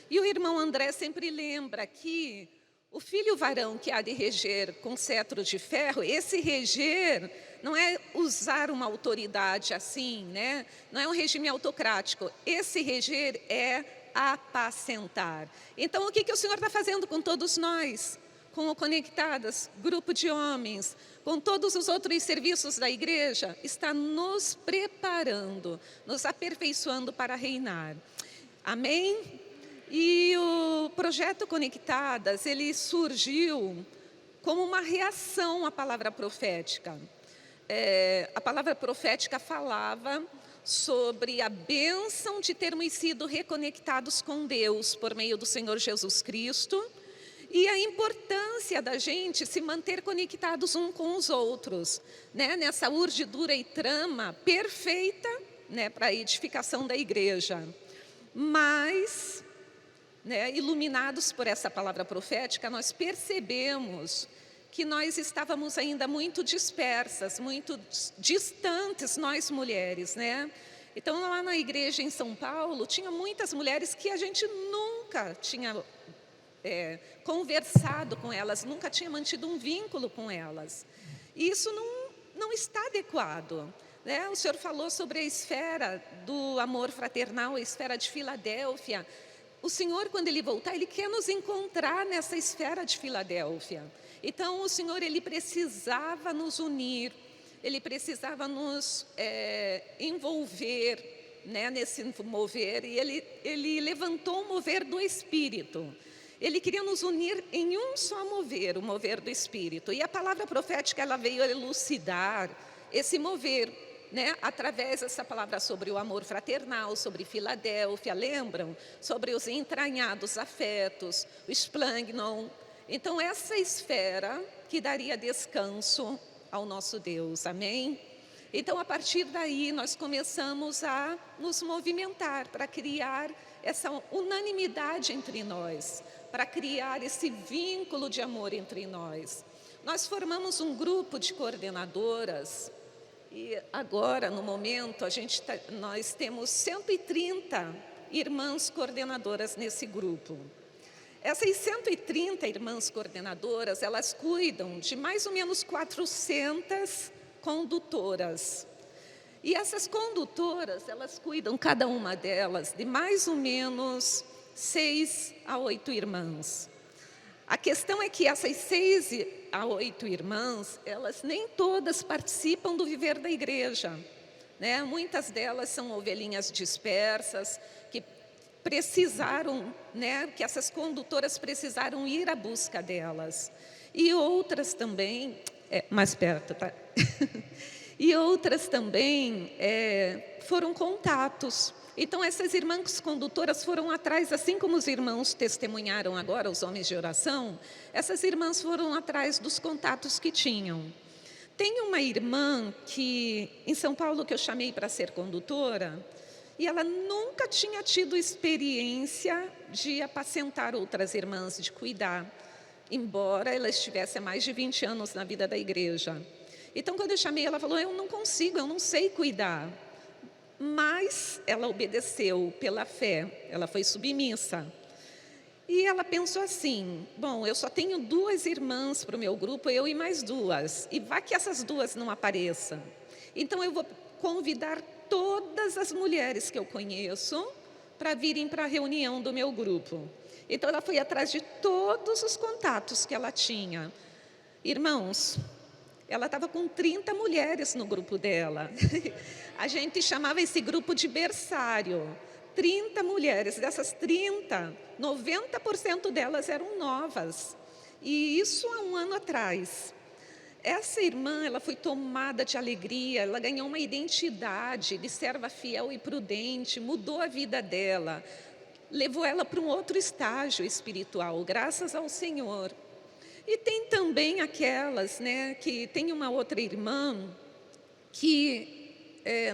[SPEAKER 4] E o irmão André sempre lembra que o filho varão que há de reger com cetro de ferro, esse reger não é usar uma autoridade assim, né? Não é um regime autocrático. Esse reger é apacentar. Então, o que o Senhor está fazendo com todos nós? Com o Conectadas, grupo de homens, com todos os outros serviços da igreja, está nos preparando, nos aperfeiçoando para reinar. Amém? E o projeto Conectadas, ele surgiu como uma reação à palavra profética. A palavra profética falava sobre a bênção de termos sido reconectados com Deus por meio do Senhor Jesus Cristo. E a importância da gente se manter conectados uns com os outros, né? Nessa urdidura e trama perfeita, né, para a edificação da igreja. Mas, né, iluminados por essa palavra profética, nós percebemos que nós estávamos ainda muito dispersas, muito distantes, nós mulheres, né? Então, lá na igreja em São Paulo, tinha muitas mulheres que a gente nunca tinha conversado com elas, nunca tinha mantido um vínculo com elas. E isso não está adequado, né? O senhor falou sobre a esfera do amor fraternal, a esfera de Filadélfia. O Senhor, quando Ele voltar, Ele quer nos encontrar nessa esfera de Filadélfia. Então, o Senhor, Ele precisava nos unir, Ele precisava nos envolver, né, nesse mover, e ele levantou o mover do Espírito. Ele queria nos unir em um só mover, o mover do Espírito. E a palavra profética, ela veio elucidar esse mover, né, através dessa palavra sobre o amor fraternal, sobre Filadélfia, lembram? Sobre os entranhados afetos, o esplangnon. Então, essa esfera que daria descanso ao nosso Deus, amém? Então, a partir daí, nós começamos a nos movimentar para criar essa unanimidade entre nós, para criar esse vínculo de amor entre nós. Nós formamos um grupo de coordenadoras e agora, no momento, nós temos 130 irmãs coordenadoras nesse grupo. Essas 130 irmãs coordenadoras, elas cuidam de mais ou menos 400 condutoras. E essas condutoras, elas cuidam, cada uma delas, de mais ou menos 6 a 8 irmãs. A questão é que essas 6 a 8 irmãs, elas nem todas participam do viver da igreja, né? Muitas delas são ovelhinhas dispersas, que precisaram, né, que essas condutoras precisaram ir à busca delas. E outras também, mais perto, tá? E outras também foram contatos. Então, essas irmãs condutoras foram atrás, assim como os irmãos testemunharam agora, os homens de oração, essas irmãs foram atrás dos contatos que tinham. Tem uma irmã em São Paulo que eu chamei para ser condutora, e ela nunca tinha tido experiência de apacentar outras irmãs, de cuidar, embora ela estivesse há mais de 20 anos na vida da igreja. Então, quando eu chamei, ela falou, eu não consigo, eu não sei cuidar. Mas ela obedeceu pela fé, ela foi submissa. E ela pensou assim, bom, eu só tenho 2 irmãs para o meu grupo, eu e mais 2. E vá que essas 2 não apareçam. Então, eu vou convidar todas as mulheres que eu conheço para virem para a reunião do meu grupo. Então, ela foi atrás de todos os contatos que ela tinha. Irmãos, ela estava com 30 mulheres no grupo dela. A gente chamava esse grupo de berçário. 30 mulheres, dessas 30, 90% delas eram novas. E isso há um ano atrás. Essa irmã, ela foi tomada de alegria, ela ganhou uma identidade de serva fiel e prudente, mudou a vida dela, levou ela para um outro estágio espiritual, graças ao Senhor. E tem também aquelas, né, que tem uma outra irmã que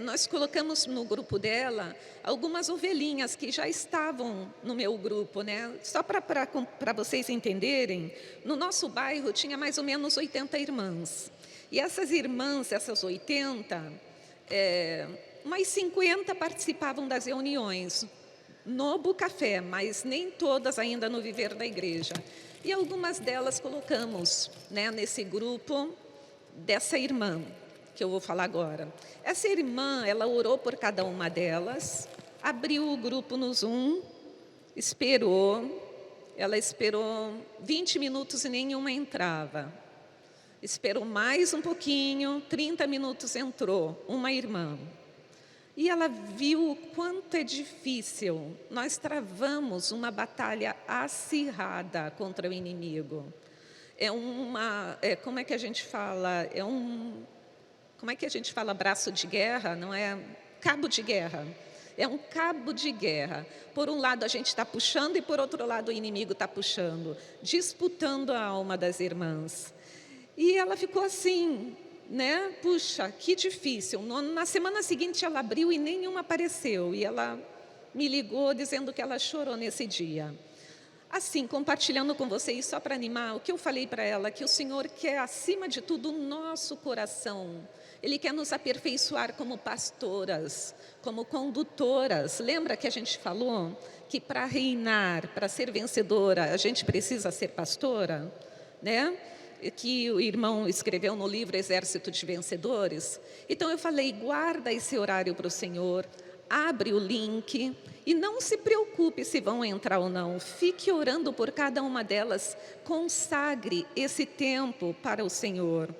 [SPEAKER 4] nós colocamos no grupo dela algumas ovelhinhas que já estavam no meu grupo, né? Só para vocês entenderem, no nosso bairro tinha mais ou menos 80 irmãs. E essas irmãs, essas 80, umas 50 participavam das reuniões no Bucafé, mas nem todas ainda no viver da igreja. E algumas delas colocamos, né, nesse grupo dessa irmã, que eu vou falar agora. Essa irmã, ela orou por cada uma delas, abriu o grupo no Zoom, ela esperou 20 minutos e nenhuma entrava. Esperou mais um pouquinho, 30 minutos entrou uma irmã. E ela viu o quanto é difícil. Nós travamos uma batalha acirrada contra o inimigo. Como é que a gente fala? Como é que a gente fala braço de guerra? Não é? Cabo de guerra. É um cabo de guerra. Por um lado a gente está puxando e por outro lado o inimigo está puxando, disputando a alma das irmãs. E ela ficou assim, né? Puxa, que difícil. Na semana seguinte ela abriu e nenhuma apareceu. E ela me ligou dizendo que ela chorou nesse dia. Assim, compartilhando com vocês, só para animar, o que eu falei para ela, que o Senhor quer, acima de tudo, o nosso coração. Ele quer nos aperfeiçoar como pastoras, como condutoras. Lembra que a gente falou que para reinar, para ser vencedora, a gente precisa ser pastora? Né? Que o irmão escreveu no livro Exército de Vencedores. Então eu falei, guarda esse horário para o Senhor, abre o link e não se preocupe se vão entrar ou não. Fique orando por cada uma delas, consagre esse tempo para o Senhor.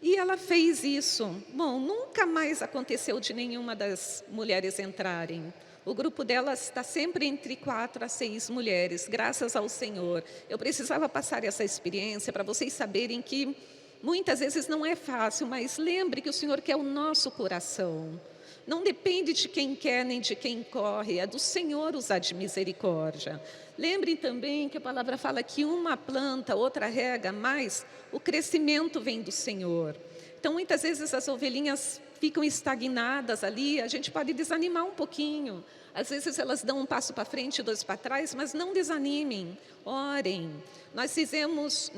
[SPEAKER 4] E ela fez isso. Bom, nunca mais aconteceu de nenhuma das mulheres entrarem. O grupo delas está sempre entre 4 a 6 mulheres, graças ao Senhor. Eu precisava passar essa experiência para vocês saberem que muitas vezes não é fácil, mas lembre que o Senhor quer o nosso coração. Não depende de quem quer nem de quem corre, é do Senhor usar de misericórdia. Lembrem também que a palavra fala que uma planta, outra rega, mas o crescimento vem do Senhor. Então, muitas vezes as ovelhinhas ficam estagnadas ali, a gente pode desanimar um pouquinho. Às vezes elas dão um passo para frente, 2 para trás, mas não desanimem, orem. Nós fizemos,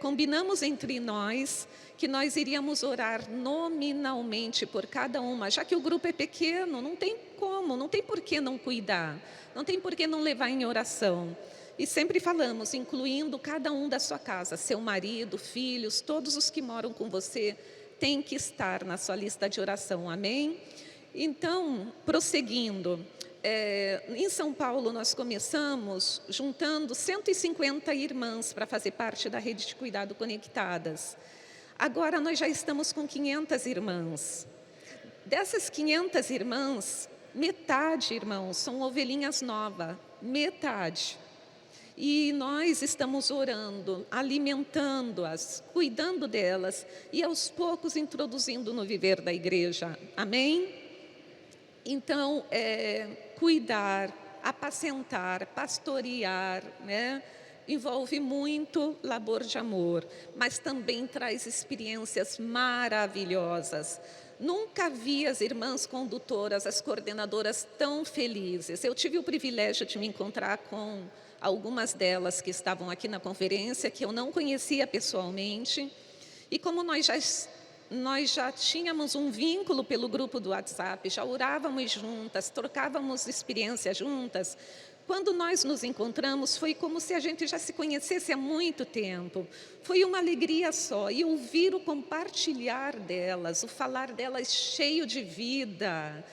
[SPEAKER 4] combinamos entre nós que nós iríamos orar nominalmente por cada uma, já que o grupo é pequeno, não tem como, não tem por que não cuidar, não tem por que não levar em oração. E sempre falamos, incluindo cada um da sua casa, seu marido, filhos, todos os que moram com você, têm que estar na sua lista de oração, amém? Então, prosseguindo, em São Paulo nós começamos juntando 150 irmãs para fazer parte da rede de cuidado conectadas. Agora nós já estamos com 500 irmãs. Dessas 500 irmãs, metade, irmãos, são ovelhinhas novas, metade. E nós estamos orando, alimentando-as, cuidando delas e aos poucos introduzindo no viver da igreja. Amém? Então, cuidar, apacentar, pastorear, né? Envolve muito labor de amor, mas também traz experiências maravilhosas. Nunca vi as irmãs condutoras, as coordenadoras tão felizes. Eu tive o privilégio de me encontrar com algumas delas que estavam aqui na conferência, que eu não conhecia pessoalmente. E como nós já tínhamos um vínculo pelo grupo do WhatsApp, já orávamos juntas, trocávamos experiências juntas, quando nós nos encontramos, foi como se a gente já se conhecesse há muito tempo. Foi uma alegria só. E ouvir o compartilhar delas, o falar delas cheio de vida,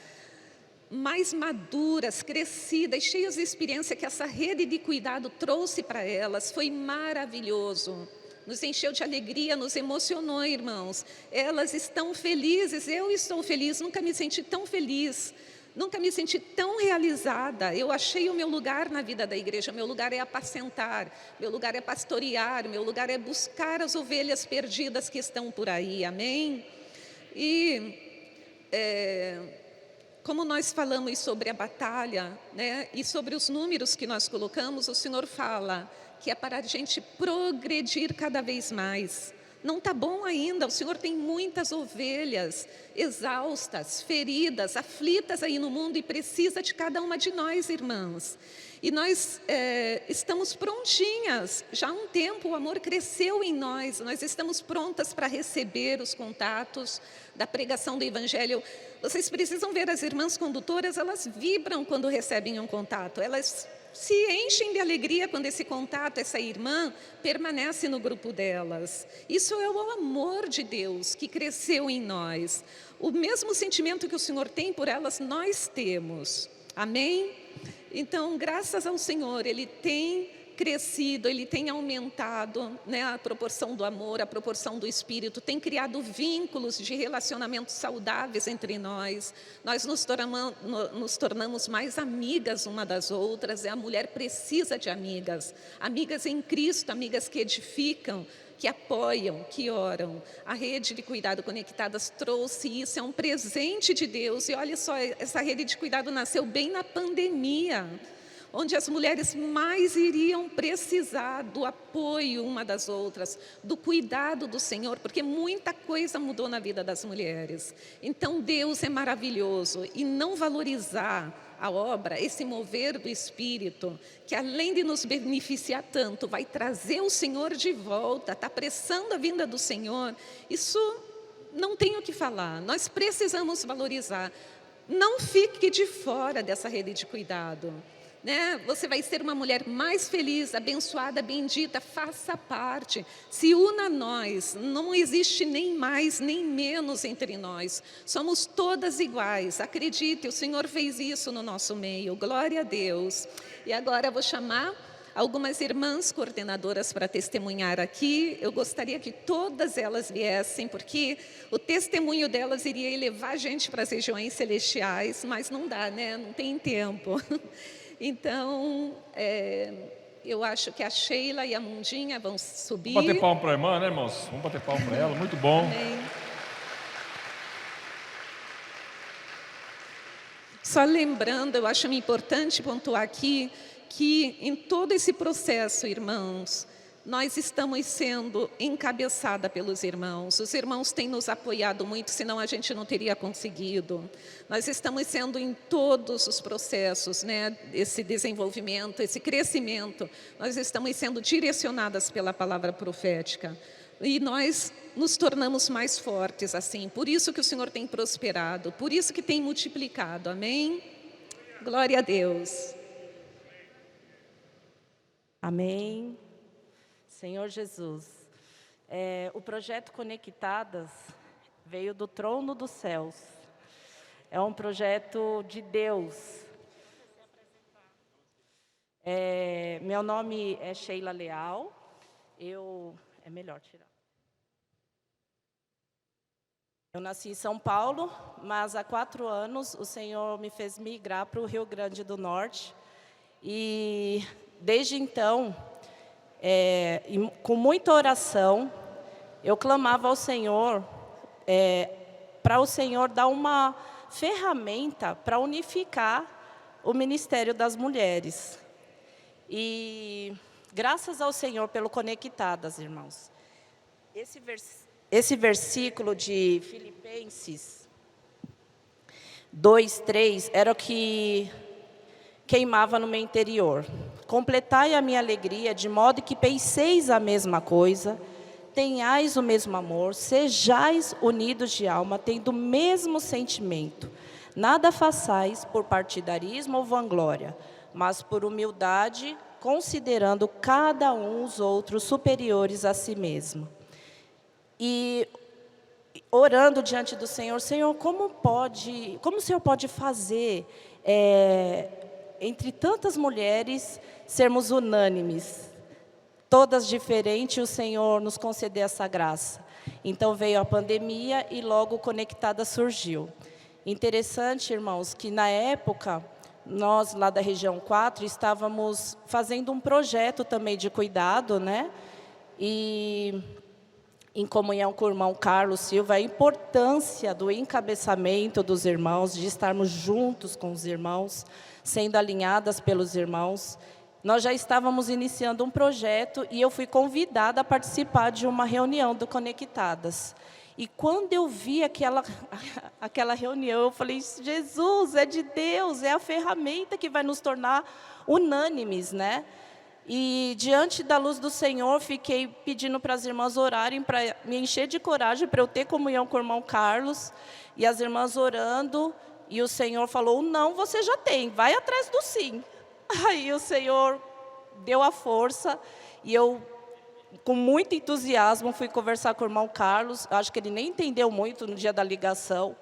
[SPEAKER 4] mais maduras, crescidas, cheias de experiência que essa rede de cuidado trouxe para elas, foi maravilhoso. Nos encheu de alegria, nos emocionou, irmãos. Elas estão felizes, eu estou feliz, nunca me senti tão feliz. Nunca me senti tão realizada. Eu achei o meu lugar na vida da igreja. Meu lugar é apacentar, meu lugar é pastorear, meu lugar é buscar as ovelhas perdidas que estão por aí. Amém? E como nós falamos sobre a batalha, né, e sobre os números que nós colocamos, o Senhor fala que é para a gente progredir cada vez mais. Não está bom ainda, o Senhor tem muitas ovelhas exaustas, feridas, aflitas aí no mundo e precisa de cada uma de nós, irmãs. E nós estamos prontinhas, já há um tempo o amor cresceu em nós estamos prontas para receber os contatos da pregação do Evangelho. Vocês precisam ver as irmãs condutoras, elas vibram quando recebem um contato, elas se enchem de alegria quando esse contato, essa irmã, permanece no grupo delas. Isso é o amor de Deus que cresceu em nós. O mesmo sentimento que o Senhor tem por elas, nós temos. Amém? Então, graças ao Senhor, Ele tem crescido, ele tem aumentado, né, a proporção do amor, a proporção do espírito, tem criado vínculos de relacionamentos saudáveis entre nós. Nós nos tornamos mais amigas uma das outras, e a mulher precisa de amigas, amigas em Cristo, amigas que edificam, que apoiam, que oram. A rede de cuidado conectadas trouxe isso, é um presente de Deus. E olha só, essa rede de cuidado nasceu bem na pandemia, onde as mulheres mais iriam precisar do apoio uma das outras, do cuidado do Senhor, porque muita coisa mudou na vida das mulheres. Então Deus é maravilhoso, e não valorizar a obra, esse mover do Espírito, que além de nos beneficiar tanto, vai trazer o Senhor de volta, está apressando a vinda do Senhor, isso não tem o que falar, nós precisamos valorizar. Não fique de fora dessa rede de cuidado, né? Você vai ser uma mulher mais feliz, abençoada, bendita, faça parte, se una a nós, não existe nem mais nem menos entre nós, somos todas iguais, acredite, o Senhor fez isso no nosso meio, glória a Deus. E agora eu vou chamar algumas irmãs coordenadoras para testemunhar aqui. Eu gostaria que todas elas viessem, porque o testemunho delas iria elevar a gente para as regiões celestiais, mas não dá, né? Não tem tempo. Então, eu acho que a Sheila e a Mundinha vão subir.
[SPEAKER 1] Vamos bater palma para a irmã, né, irmãos? Vamos bater palma para ela, muito bom.
[SPEAKER 4] Amém. Só lembrando, eu acho importante pontuar aqui, que em todo esse processo, irmãos, nós estamos sendo encabeçada pelos irmãos. Os irmãos têm nos apoiado muito, senão a gente não teria conseguido. Nós estamos sendo em todos os processos, né, esse desenvolvimento, esse crescimento. Nós estamos sendo direcionadas pela palavra profética. E nós nos tornamos mais fortes assim. Por isso que o Senhor tem prosperado, por isso que tem multiplicado. Amém? Glória a Deus.
[SPEAKER 5] Amém. Senhor Jesus, o projeto Conectadas veio do trono dos céus. É um projeto de Deus. Meu nome é Sheila Leal. É melhor tirar. Eu nasci em São Paulo, mas há 4 anos o Senhor me fez migrar para o Rio Grande do Norte. E desde então, com muita oração, eu clamava ao Senhor, para o Senhor dar uma ferramenta para unificar o ministério das mulheres. E graças ao Senhor pelo Conectadas, irmãos. Esse versículo de Filipenses 2:3 era o que queimava no meu interior. Completai a minha alegria, de modo que penseis a mesma coisa, tenhais o mesmo amor, sejais unidos de alma, tendo o mesmo sentimento. Nada façais por partidarismo ou vanglória, mas por humildade, considerando cada um os outros superiores a si mesmo. E orando diante do Senhor, Senhor, como o Senhor pode fazer entre tantas mulheres sermos unânimes, todas diferentes, o Senhor nos conceder essa graça. Então veio a pandemia e logo o Conectada surgiu. Interessante, irmãos, que na época, nós lá da região 4 estávamos fazendo um projeto também de cuidado, né? E em comunhão com o irmão Carlos Silva, a importância do encabeçamento dos irmãos, de estarmos juntos com os irmãos, sendo alinhadas pelos irmãos. Nós já estávamos iniciando um projeto e eu fui convidada a participar de uma reunião do Conectadas. E quando eu vi aquela reunião, eu falei, Jesus, é de Deus, é a ferramenta que vai nos tornar unânimes, né? E diante da luz do Senhor, fiquei pedindo para as irmãs orarem, para me encher de coragem, para eu ter comunhão com o irmão Carlos. E as irmãs orando, e o Senhor falou, não, você já tem, vai atrás do sim. Aí o Senhor deu a força, e eu, com muito entusiasmo, fui conversar com o irmão Carlos. Acho que ele nem entendeu muito no dia da ligação.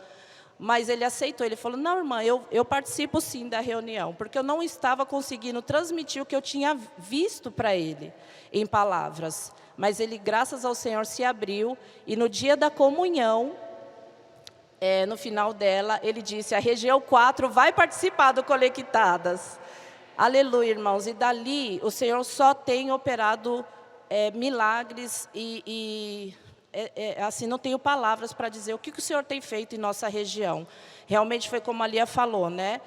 [SPEAKER 5] Mas ele aceitou, ele falou, não, irmã, eu participo sim da reunião, porque eu não estava conseguindo transmitir o que eu tinha visto para ele, em palavras. Mas ele, graças ao Senhor, se abriu, e no dia da comunhão, no final dela, ele disse, a região 4 vai participar do Conectadas. Aleluia, irmãos. E dali, o Senhor só tem operado milagres assim, não tenho palavras para dizer o que o Senhor tem feito em nossa região. Realmente foi como a Lia falou, né?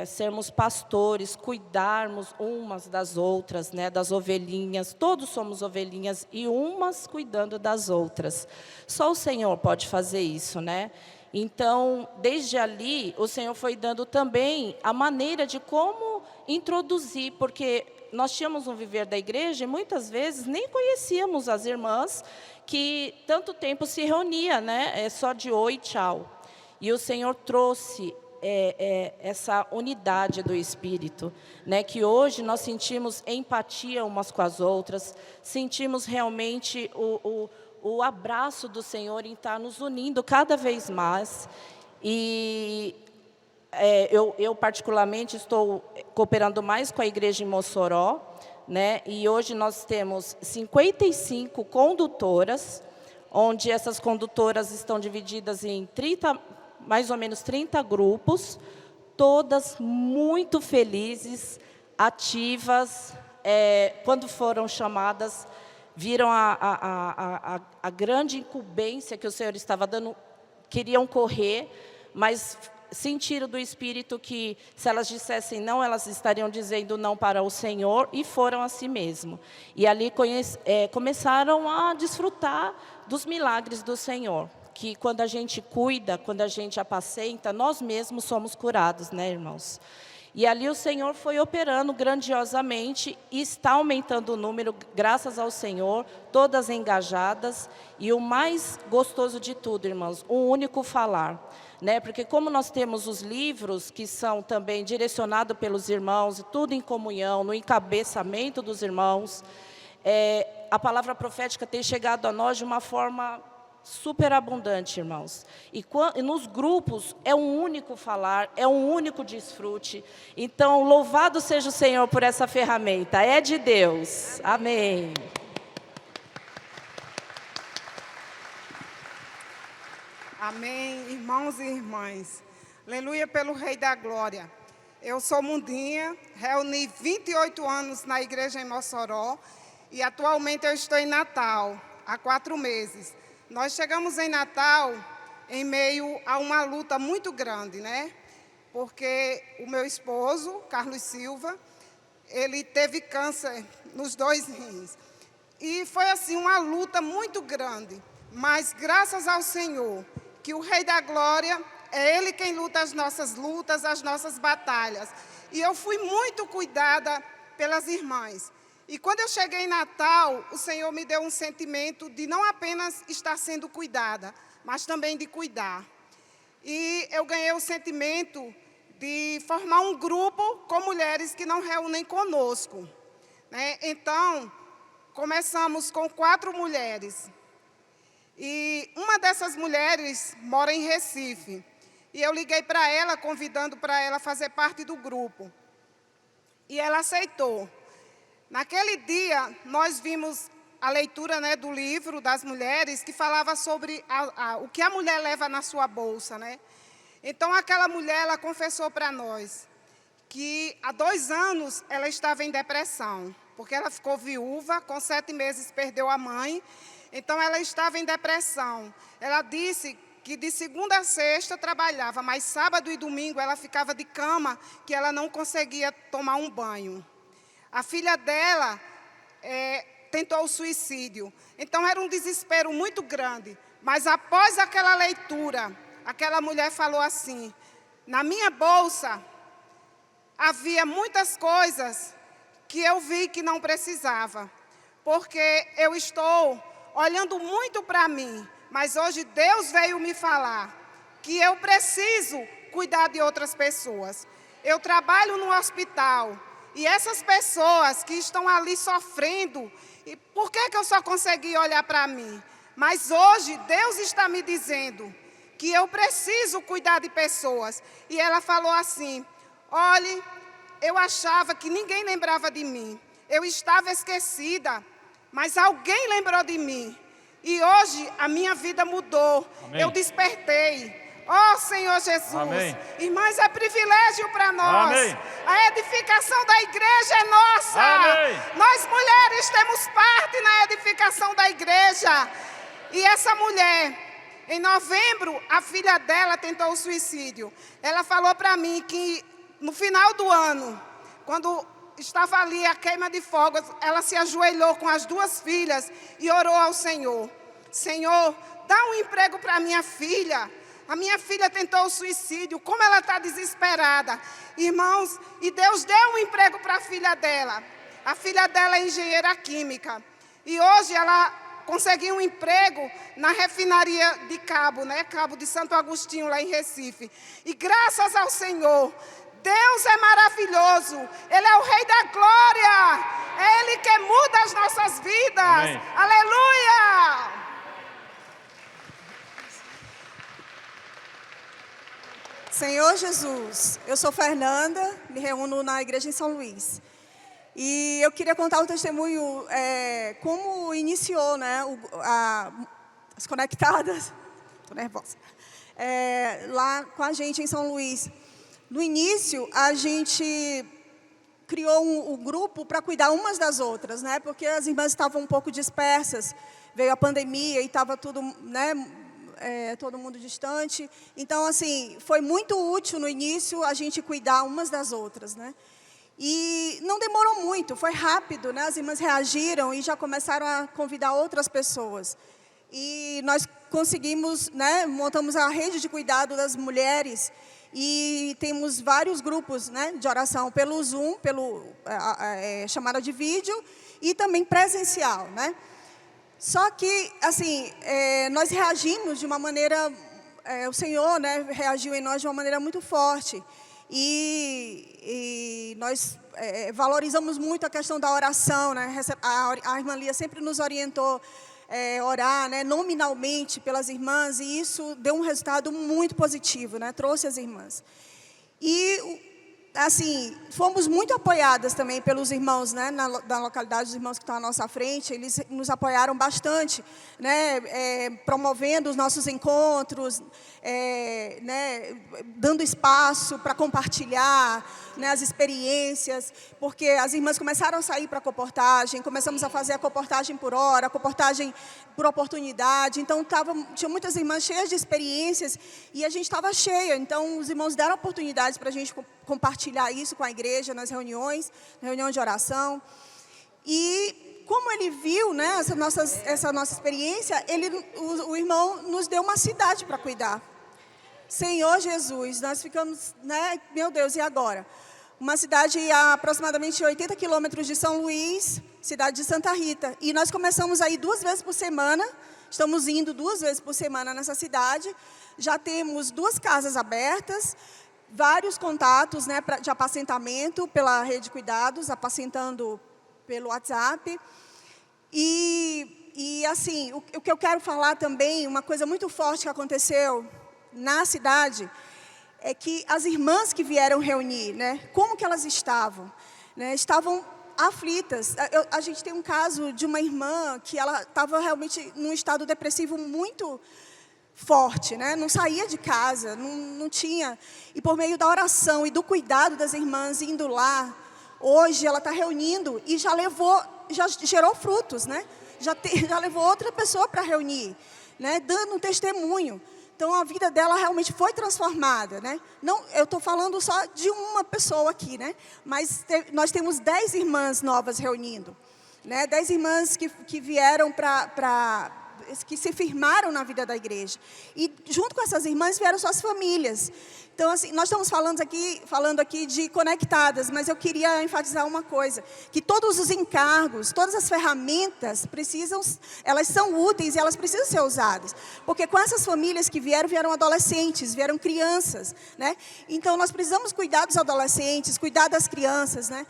[SPEAKER 5] Sermos pastores, cuidarmos umas das outras, né? Das ovelhinhas. Todos somos ovelhinhas e umas cuidando das outras. Só o Senhor pode fazer isso, né? Então, desde ali, o Senhor foi dando também a maneira de como introduzir, porque nós tínhamos um viver da igreja e muitas vezes nem conhecíamos as irmãs que tanto tempo se reunia, né? Só de oi, tchau. E o Senhor trouxe essa unidade do Espírito, né? Que hoje nós sentimos empatia umas com as outras, sentimos realmente o abraço do Senhor em estar nos unindo cada vez mais. E eu particularmente estou cooperando mais com a igreja em Mossoró, né? E hoje nós temos 55 condutoras, onde essas condutoras estão divididas em mais ou menos 30 grupos, todas muito felizes, ativas, quando foram chamadas, viram a grande incumbência que o Senhor estava dando, queriam correr, mas sentiram do Espírito que, se elas dissessem não, elas estariam dizendo não para o Senhor, e foram a si mesmo. E ali começaram a desfrutar dos milagres do Senhor, que quando a gente cuida, quando a gente apacenta, nós mesmos somos curados, né, irmãos? E ali o Senhor foi operando grandiosamente e está aumentando o número, graças ao Senhor, todas engajadas. E o mais gostoso de tudo, irmãos, um único falar, né? Porque como nós temos os livros que são também direcionados pelos irmãos, tudo em comunhão, no encabeçamento dos irmãos, a palavra profética tem chegado a nós de uma forma superabundante, irmãos. E nos grupos é um único falar, é um único desfrute. Então, louvado seja o Senhor por essa ferramenta. É de Deus. Amém.
[SPEAKER 6] Amém, irmãos e irmãs. Aleluia pelo Rei da Glória. Eu sou Mundinha, reuni 28 anos na igreja em Mossoró e atualmente eu estou em Natal, há 4 meses. Nós chegamos em Natal em meio a uma luta muito grande, né? Porque o meu esposo, Carlos Silva, ele teve câncer nos 2 rins. E foi assim uma luta muito grande. Mas graças ao Senhor, que o Rei da Glória é Ele quem luta as nossas batalhas. E eu fui muito cuidada pelas irmãs. E quando eu cheguei em Natal, o Senhor me deu um sentimento de não apenas estar sendo cuidada, mas também de cuidar. E eu ganhei o sentimento de formar um grupo com mulheres que não reúnem conosco, né? Então, começamos com 4 mulheres. E uma dessas mulheres mora em Recife. E eu liguei para ela, convidando para ela fazer parte do grupo. E ela aceitou. Naquele dia, nós vimos a leitura, né, do livro das mulheres, que falava sobre o que a mulher leva na sua bolsa, né? Então, aquela mulher, ela confessou para nós que há 2 anos ela estava em depressão, porque ela ficou viúva, com 7 meses perdeu a mãe, então ela estava em depressão. Ela disse que de segunda a sexta trabalhava, mas sábado e domingo ela ficava de cama, que ela não conseguia tomar um banho. A filha dela tentou o suicídio. Então, era um desespero muito grande. Mas, após aquela leitura, aquela mulher falou assim: na minha bolsa havia muitas coisas que eu vi que não precisava. Porque eu estou olhando muito para mim. Mas hoje Deus veio me falar que eu preciso cuidar de outras pessoas. Eu trabalho no hospital. E essas pessoas que estão ali sofrendo, e por que eu só consegui olhar para mim? Mas hoje Deus está me dizendo que eu preciso cuidar de pessoas. E ela falou assim: olhe, eu achava que ninguém lembrava de mim. Eu estava esquecida, mas alguém lembrou de mim. E hoje a minha vida mudou.
[SPEAKER 1] Amém.
[SPEAKER 6] Eu despertei. Ó Senhor Jesus.
[SPEAKER 1] Amém.
[SPEAKER 6] Irmãs, é privilégio para nós.
[SPEAKER 1] Amém.
[SPEAKER 6] A edificação da igreja é nossa.
[SPEAKER 1] Amém.
[SPEAKER 6] Nós mulheres temos parte na edificação da igreja. E essa mulher, em novembro, a filha dela tentou o suicídio. Ela falou para mim que no final do ano, quando estava ali a queima de fogos, ela se ajoelhou com as duas filhas e orou ao Senhor. Senhor, dá um emprego para minha filha. A minha filha tentou o suicídio, como ela está desesperada. Irmãos, e Deus deu um emprego para a filha dela. A filha dela é engenheira química. E hoje ela conseguiu um emprego na refinaria de Cabo, né? Cabo de Santo Agostinho, lá em Recife. E graças ao Senhor, Deus é maravilhoso. Ele é o Rei da Glória. É Ele que muda as nossas vidas.
[SPEAKER 1] Amém.
[SPEAKER 6] Aleluia!
[SPEAKER 7] Senhor Jesus, eu sou Fernanda, me reúno na igreja em São Luís. E eu queria contar um testemunho, como iniciou, né, as conectadas, estou nervosa, lá com a gente em São Luís. No início, a gente criou um grupo para cuidar umas das outras, né, porque as irmãs estavam um pouco dispersas, veio a pandemia e estava tudo, né, todo mundo distante. Então, assim, foi muito útil no início a gente cuidar umas das outras, né? E não demorou muito, foi rápido, né? As irmãs reagiram e já começaram a convidar outras pessoas. E nós conseguimos, né? Montamos a rede de cuidado das mulheres e temos vários grupos, né? De oração pelo Zoom, pelo chamada de vídeo e também presencial, né? Só que, assim, nós reagimos de uma maneira, o Senhor, né, reagiu em nós de uma maneira muito forte. E nós valorizamos muito a questão da oração, né? A irmã Lia sempre nos orientou a orar, né, nominalmente pelas irmãs, e isso deu um resultado muito positivo, né? Trouxe as irmãs. E assim, fomos muito apoiadas também pelos irmãos, né, da localidade, os irmãos que estão à nossa frente, eles nos apoiaram bastante, né, promovendo os nossos encontros, né, dando espaço para compartilhar, né, as experiências, porque as irmãs começaram a sair para a comportagem, começamos a fazer a comportagem por hora, a comportagem por oportunidade, então tinha muitas irmãs cheias de experiências e a gente estava cheia, então os irmãos deram oportunidades para a gente compartilhar isso com a igreja nas reuniões, reunião de oração. E como ele viu, né, essa nossa experiência, o irmão nos deu uma cidade para cuidar. Senhor Jesus, nós ficamos, né, meu Deus, e agora? Uma cidade a aproximadamente 80 quilômetros de São Luís, cidade de Santa Rita. E nós começamos a ir 2 vezes por semana, estamos indo 2 vezes por semana nessa cidade. Já temos 2 casas abertas, vários contatos, né, de apacentamento pela rede de cuidados, apacentando pelo WhatsApp. E assim, o que eu quero falar também, uma coisa muito forte que aconteceu na cidade, é que as irmãs que vieram reunir, né, como que elas estavam? Né, estavam aflitas. A gente tem um caso de uma irmã que ela estava realmente num estado depressivo muito forte, né? Não saía de casa, não tinha. E por meio da oração e do cuidado das irmãs indo lá, hoje ela está reunindo e já gerou frutos, né? Já levou outra pessoa para reunir, né? Dando um testemunho. Então a vida dela realmente foi transformada, né? Não, eu estou falando só de uma pessoa aqui, né? Mas nós temos 10 irmãs novas reunindo, né? 10 irmãs que vieram que se firmaram na vida da igreja. E junto com essas irmãs vieram suas famílias. Então, assim, nós estamos falando aqui de conectadas, mas eu queria enfatizar uma coisa, que todos os encargos, todas as ferramentas elas são úteis e elas precisam ser usadas. Porque com essas famílias que vieram adolescentes, vieram crianças, né? Então, nós precisamos cuidar dos adolescentes, cuidar das crianças, né?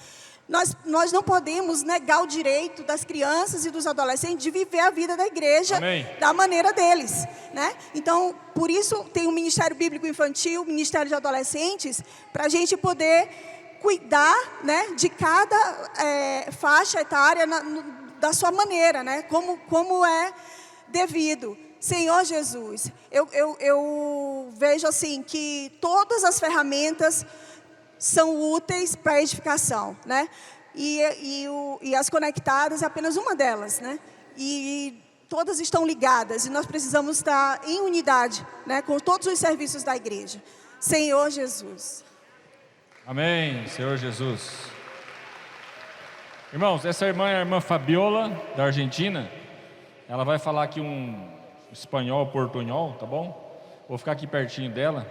[SPEAKER 7] Nós não podemos negar o direito das crianças e dos adolescentes de viver a vida da igreja
[SPEAKER 1] Amém.
[SPEAKER 7] da maneira deles, né? Então, por isso tem o Ministério Bíblico Infantil, o Ministério de Adolescentes, para a gente poder cuidar, né, de cada faixa etária da sua maneira, né? Como é devido. Senhor Jesus, eu vejo assim que todas as ferramentas são úteis para a edificação, né? E as conectadas é apenas uma delas, né? E todas estão ligadas e nós precisamos estar em unidade, né, com todos os serviços da igreja. Senhor Jesus.
[SPEAKER 1] Amém, Senhor Jesus. Irmãos, essa irmã é a irmã Fabiola, da Argentina. Ela vai falar aqui um espanhol, portunhol, tá bom? Vou ficar aqui pertinho dela.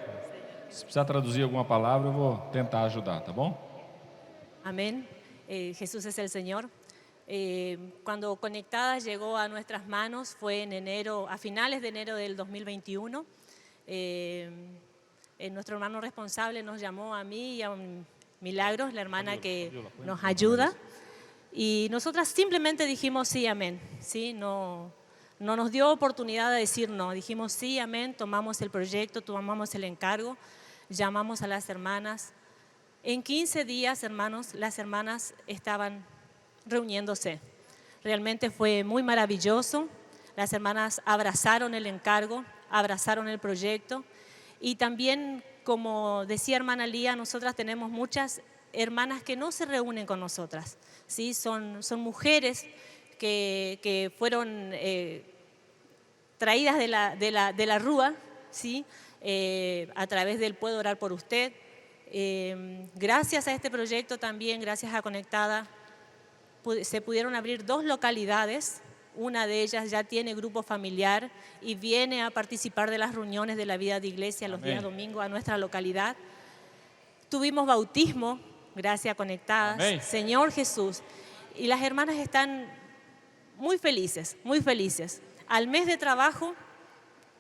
[SPEAKER 1] Se precisar traduzir alguma palavra, eu vou tentar ajudar, tá bom?
[SPEAKER 8] Amén. Jesús es el Señor. Cuando Conectadas llegó a nuestras manos fue en enero, a finales de enero del 2021. Nuestro hermano responsable nos llamó a mí y a Milagros, la hermana que nos ayuda. Y nosotras simplemente dijimos sí, amén. ¿Sí? No nos dio oportunidad de decir no. Dijimos sí, amén, tomamos el proyecto, tomamos el encargo, llamamos a las hermanas. En 15 días, hermanos, las hermanas estaban reuniéndose. Realmente fue muy maravilloso. Las hermanas abrazaron el encargo, abrazaron el proyecto. Y también, como decía hermana Lía, nosotras tenemos muchas hermanas que no se reúnen con nosotras, ¿sí? Son mujeres que fueron traídas de la rúa, ¿sí? A través del Puedo Orar por Usted. Gracias a este proyecto también, gracias a Conectada, se pudieron abrir 2 localidades. Una de ellas ya tiene grupo familiar y viene a participar de las reuniones de la vida de iglesia los días domingos a nuestra localidad. Tuvimos bautismo, gracias a Conectadas.
[SPEAKER 1] Amén.
[SPEAKER 8] Señor Jesús. Y las hermanas están muy felices, muy felices. Al mes de trabajo,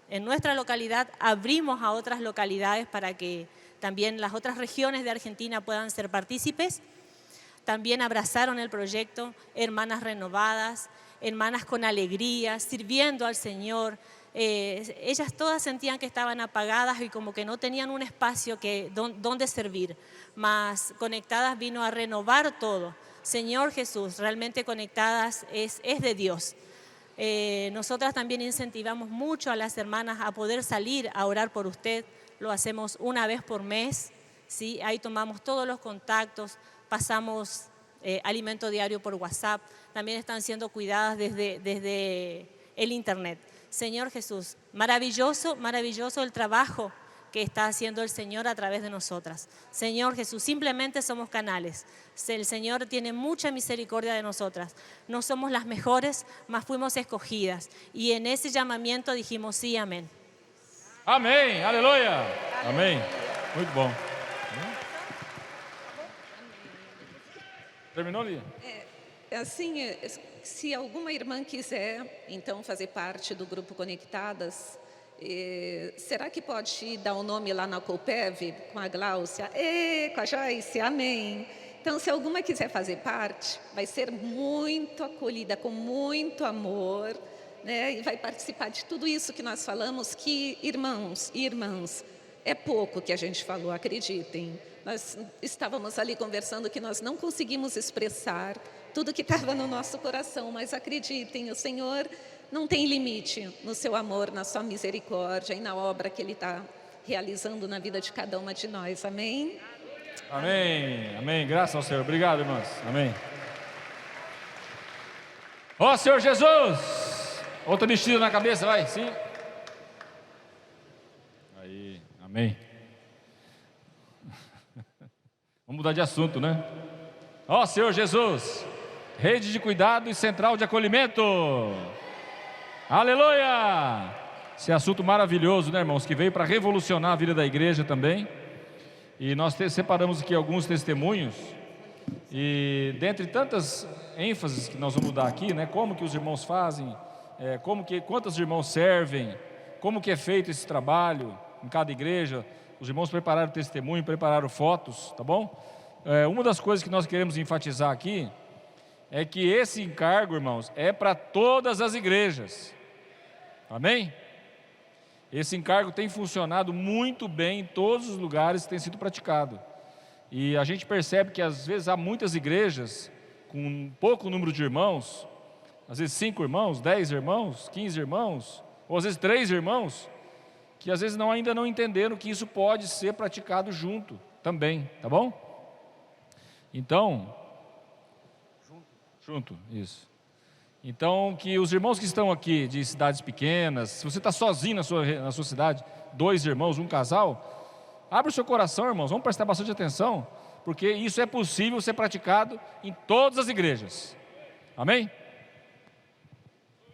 [SPEAKER 8] en nuestra localidad, abrimos a otras localidades para que también las otras regiones de Argentina puedan ser partícipes. También abrazaron el proyecto, hermanas renovadas, hermanas con alegría, sirviendo al Señor. Ellas todas sentían que estaban apagadas y como que no tenían un espacio donde servir. Mas Conectadas vino a renovar todo. Señor Jesús, realmente Conectadas es de Dios. Nosotras también incentivamos mucho a las hermanas a poder salir a orar por usted. Lo hacemos una vez por mes, ¿sí? Ahí tomamos todos los contactos, pasamos alimento diario por WhatsApp. También están siendo cuidadas desde el internet. Señor Jesús, maravilloso, maravilloso el trabajo que está haciendo el Señor a través de nosotras. Señor Jesús, simplemente somos canales. El Señor tiene mucha misericordia de nosotras. No somos las mejores, mas fuimos escogidas. Y en ese llamamiento dijimos sí, amén.
[SPEAKER 1] Amém, aleluia. Amém. Muito bom. Terminou, Lia?
[SPEAKER 4] Assim, se alguma irmã quiser, então, fazer parte do Grupo Conectadas, será que pode dar o nome lá na Colpev, com a Gláucia? Com a Joyce? Amém. Então, se alguma quiser fazer parte, vai ser muito acolhida, com muito amor, né? E vai participar de tudo isso que nós falamos, que, irmãos e irmãs, é pouco que a gente falou, acreditem. Nós estávamos ali conversando que nós não conseguimos expressar tudo que estava no nosso coração, mas acreditem, o Senhor não tem limite no seu amor, na sua misericórdia e na obra que Ele está realizando na vida de cada uma de nós. Amém?
[SPEAKER 1] Amém, amém. Graças ao Senhor. Obrigado, irmãs. Amém. Ó Senhor Jesus. Outra mexida na cabeça, vai. Sim. Aí, amém. Vamos mudar de assunto, né? Ó Senhor Jesus, rede de cuidado e central de acolhimento. Aleluia! Esse assunto maravilhoso, né, irmãos? Que veio para revolucionar a vida da igreja também. E nós separamos aqui alguns testemunhos. E dentre tantas ênfases que nós vamos dar aqui, né? Como que os irmãos fazem, quantos irmãos servem, como que é feito esse trabalho em cada igreja. Os irmãos prepararam testemunho, prepararam fotos, tá bom? uma das coisas que nós queremos enfatizar aqui é que esse encargo, irmãos, é para todas as igrejas. Amém? Esse encargo tem funcionado muito bem em todos os lugares que tem sido praticado. E a gente percebe que às vezes há muitas igrejas com um pouco número de irmãos, às vezes 5 irmãos, 10 irmãos, 15 irmãos, ou às vezes 3 irmãos, que às vezes ainda não entenderam que isso pode ser praticado junto também, tá bom? Então, junto, isso. Então, que os irmãos que estão aqui de cidades pequenas, se você está sozinho na sua cidade, 2 irmãos, um casal, abre o seu coração, irmãos, vamos prestar bastante atenção, porque isso é possível ser praticado em todas as igrejas. Amém?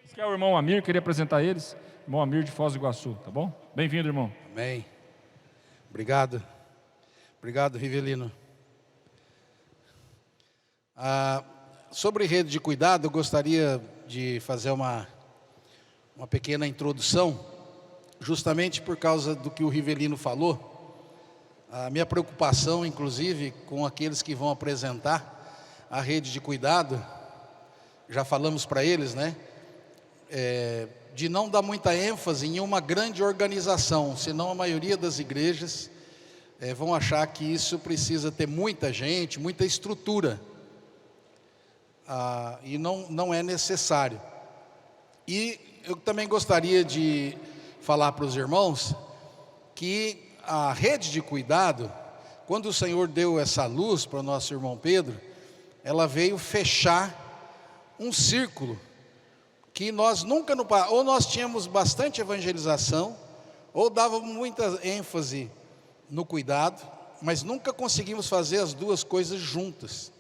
[SPEAKER 1] Esse aqui é o irmão Amir, queria apresentar eles, irmão Amir de Foz do Iguaçu, tá bom? Bem-vindo, irmão.
[SPEAKER 9] Amém. Obrigado. Obrigado, Rivelino. Sobre rede de cuidado, eu gostaria de fazer uma pequena introdução, justamente por causa do que o Rivelino falou. A minha preocupação, inclusive, com aqueles que vão apresentar a rede de cuidado, já falamos para eles, né? De não dar muita ênfase em uma grande organização, senão a maioria das igrejas vão achar que isso precisa ter muita gente, muita estrutura. E não é necessário. E eu também gostaria de falar para os irmãos que a rede de cuidado, quando o Senhor deu essa luz para o nosso irmão Pedro, ela veio fechar um círculo que nós nunca, ou nós tínhamos bastante evangelização, ou dávamos muita ênfase no cuidado, mas nunca conseguimos fazer as duas coisas juntas.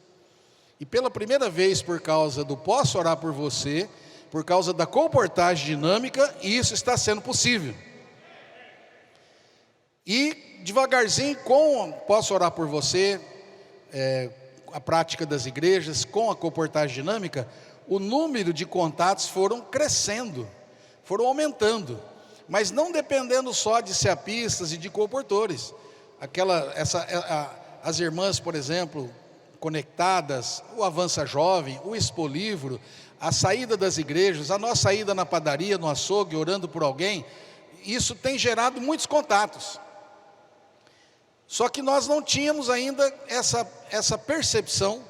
[SPEAKER 9] E pela primeira vez, por causa do posso orar por você, por causa da comportagem dinâmica, isso está sendo possível. E devagarzinho, com posso orar por você, a prática das igrejas, com a comportagem dinâmica, o número de contatos foram crescendo, foram aumentando, mas não dependendo só de ceapistas e de comportores. As irmãs, por exemplo, conectadas, o Avança Jovem, o Expolivro, a saída das igrejas, a nossa ida na padaria, no açougue, orando por alguém, isso tem gerado muitos contatos. Só que nós não tínhamos ainda essa percepção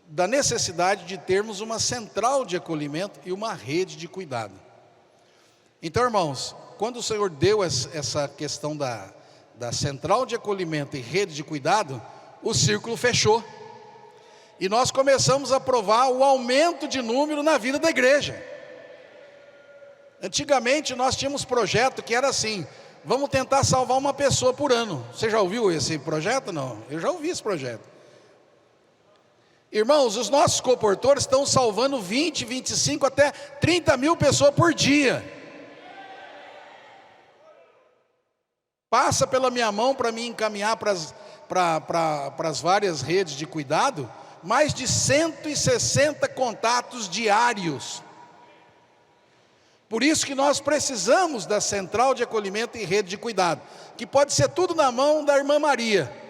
[SPEAKER 9] da necessidade de termos uma central de acolhimento e uma rede de cuidado. Então, irmãos, quando o Senhor deu essa questão da central de acolhimento e rede de cuidado, o círculo fechou. E nós começamos a provar o aumento de número na vida da igreja. Antigamente nós tínhamos projeto que era assim: vamos tentar salvar uma pessoa por ano. Você já ouviu esse projeto? Não, eu já ouvi esse projeto. Irmãos, os nossos comportores estão salvando 20, 25, até 30 mil pessoas por dia. Passa pela minha mão para me encaminhar para as várias redes de cuidado, mais de 160 contatos diários. Por isso que nós precisamos da central de acolhimento e rede de cuidado, que pode ser tudo na mão da irmã Maria.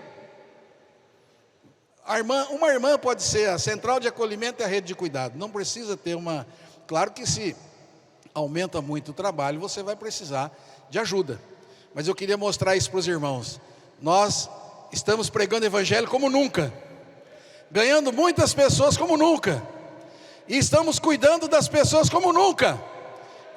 [SPEAKER 9] Uma irmã pode ser a central de acolhimento e a rede de cuidado, não precisa ter uma... Claro que se aumenta muito o trabalho, você vai precisar de ajuda, mas eu queria mostrar isso para os irmãos. Nós estamos pregando o evangelho como nunca, ganhando muitas pessoas como nunca, e estamos cuidando das pessoas como nunca.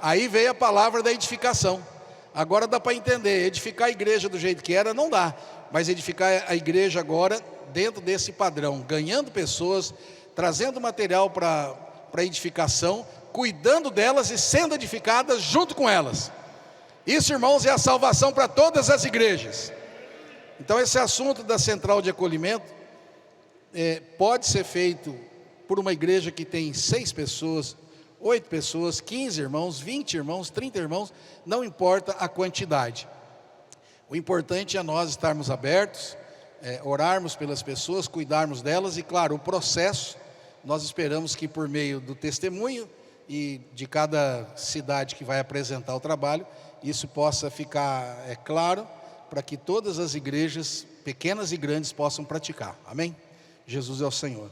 [SPEAKER 9] Aí veio a palavra da edificação. Agora dá para entender, edificar a igreja do jeito que era não dá, mas edificar a igreja agora dentro desse padrão, ganhando pessoas, trazendo material para edificação, cuidando delas e sendo edificadas junto com elas. Isso, irmãos, é a salvação para todas as igrejas. Então esse assunto da central de acolhimento pode ser feito por uma igreja que tem 6 pessoas, 8 pessoas, 15 irmãos, 20 irmãos, 30 irmãos, não importa a quantidade. O importante é nós estarmos abertos, orarmos pelas pessoas, cuidarmos delas e, claro, o processo, nós esperamos que por meio do testemunho e de cada cidade que vai apresentar o trabalho, isso possa ficar claro, para que todas as igrejas, pequenas e grandes, possam praticar. Amém? Jesus é o Senhor.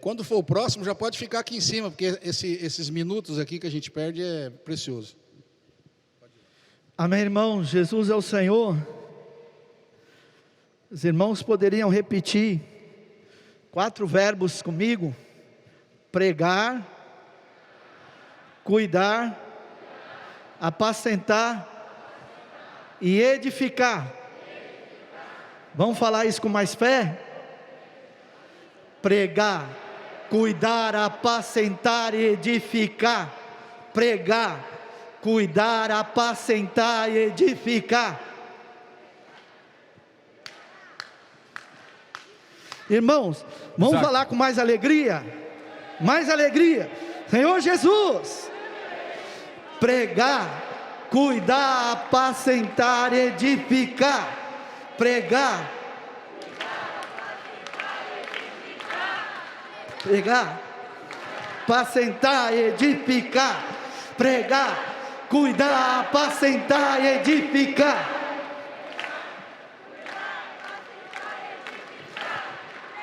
[SPEAKER 9] Quando for o próximo, já pode ficar aqui em cima, porque esses minutos aqui que a gente perde é precioso.
[SPEAKER 10] Amém, irmãos? Jesus é o Senhor. Os irmãos poderiam repetir 4 verbos comigo: pregar, cuidar, apacentar e edificar. Vamos falar isso com mais fé? Pregar, cuidar, apacentar e edificar. Pregar, cuidar, apacentar e edificar. Irmãos, vamos falar com mais alegria? Mais alegria. Senhor Jesus, pregar, cuidar, apacentar, edificar. Pregar, pregar, apacentar, edificar. Pregar, cuidar, apacentar, edificar.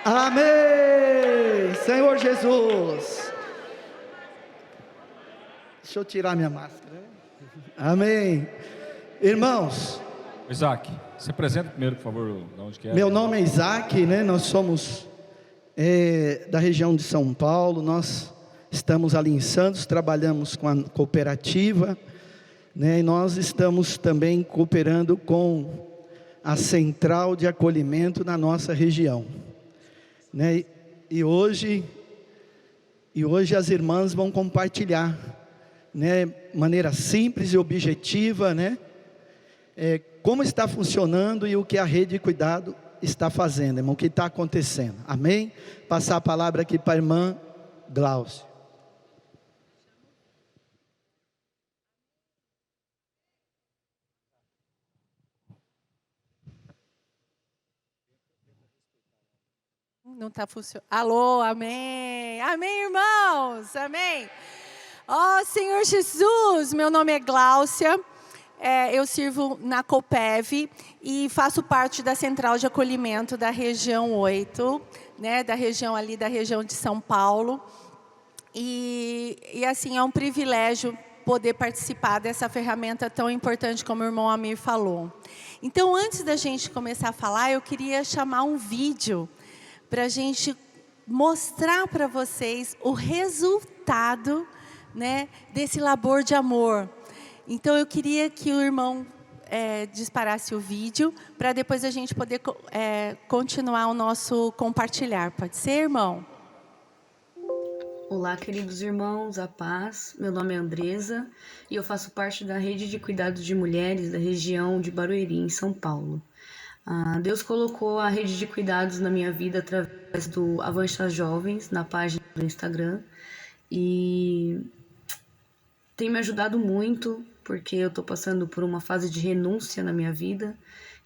[SPEAKER 10] Amém, Senhor Jesus. Deixa eu tirar minha máscara. Amém. Irmãos,
[SPEAKER 1] Isaac, se apresenta primeiro, por favor, de onde que é.
[SPEAKER 10] Meu nome é Isaac, né? Nós somos da região de São Paulo. Nós estamos ali em Santos, trabalhamos com a cooperativa, né? E nós estamos também cooperando com a central de acolhimento na nossa região, né? E hoje as irmãs vão compartilhar, né, maneira simples e objetiva, né, como está funcionando e o que a Rede de Cuidado está fazendo, irmão, o que está acontecendo. Amém? Passar a palavra aqui para a irmã Glaucia.
[SPEAKER 11] Não está funcionando. Alô, amém. Amém, irmãos. Amém. Ó, Senhor Jesus, meu nome é Glaucia. Eu sirvo na Copev e faço parte da Central de Acolhimento da região 8, né, da região de São Paulo. E assim, é um privilégio poder participar dessa ferramenta tão importante como o irmão Amir falou. Então, antes da gente começar a falar, eu queria chamar um vídeo para a gente mostrar para vocês o resultado, né, desse labor de amor. Então, eu queria que o irmão disparasse o vídeo, para depois a gente poder continuar o nosso compartilhar. Pode ser, irmão?
[SPEAKER 12] Olá, queridos irmãos, a paz. Meu nome é Andresa e eu faço parte da Rede de Cuidados de Mulheres da região de Barueri, em São Paulo. Deus colocou a Rede de Cuidados na minha vida através do Avança Jovens, na página do Instagram, e tem me ajudado muito, porque eu estou passando por uma fase de renúncia na minha vida,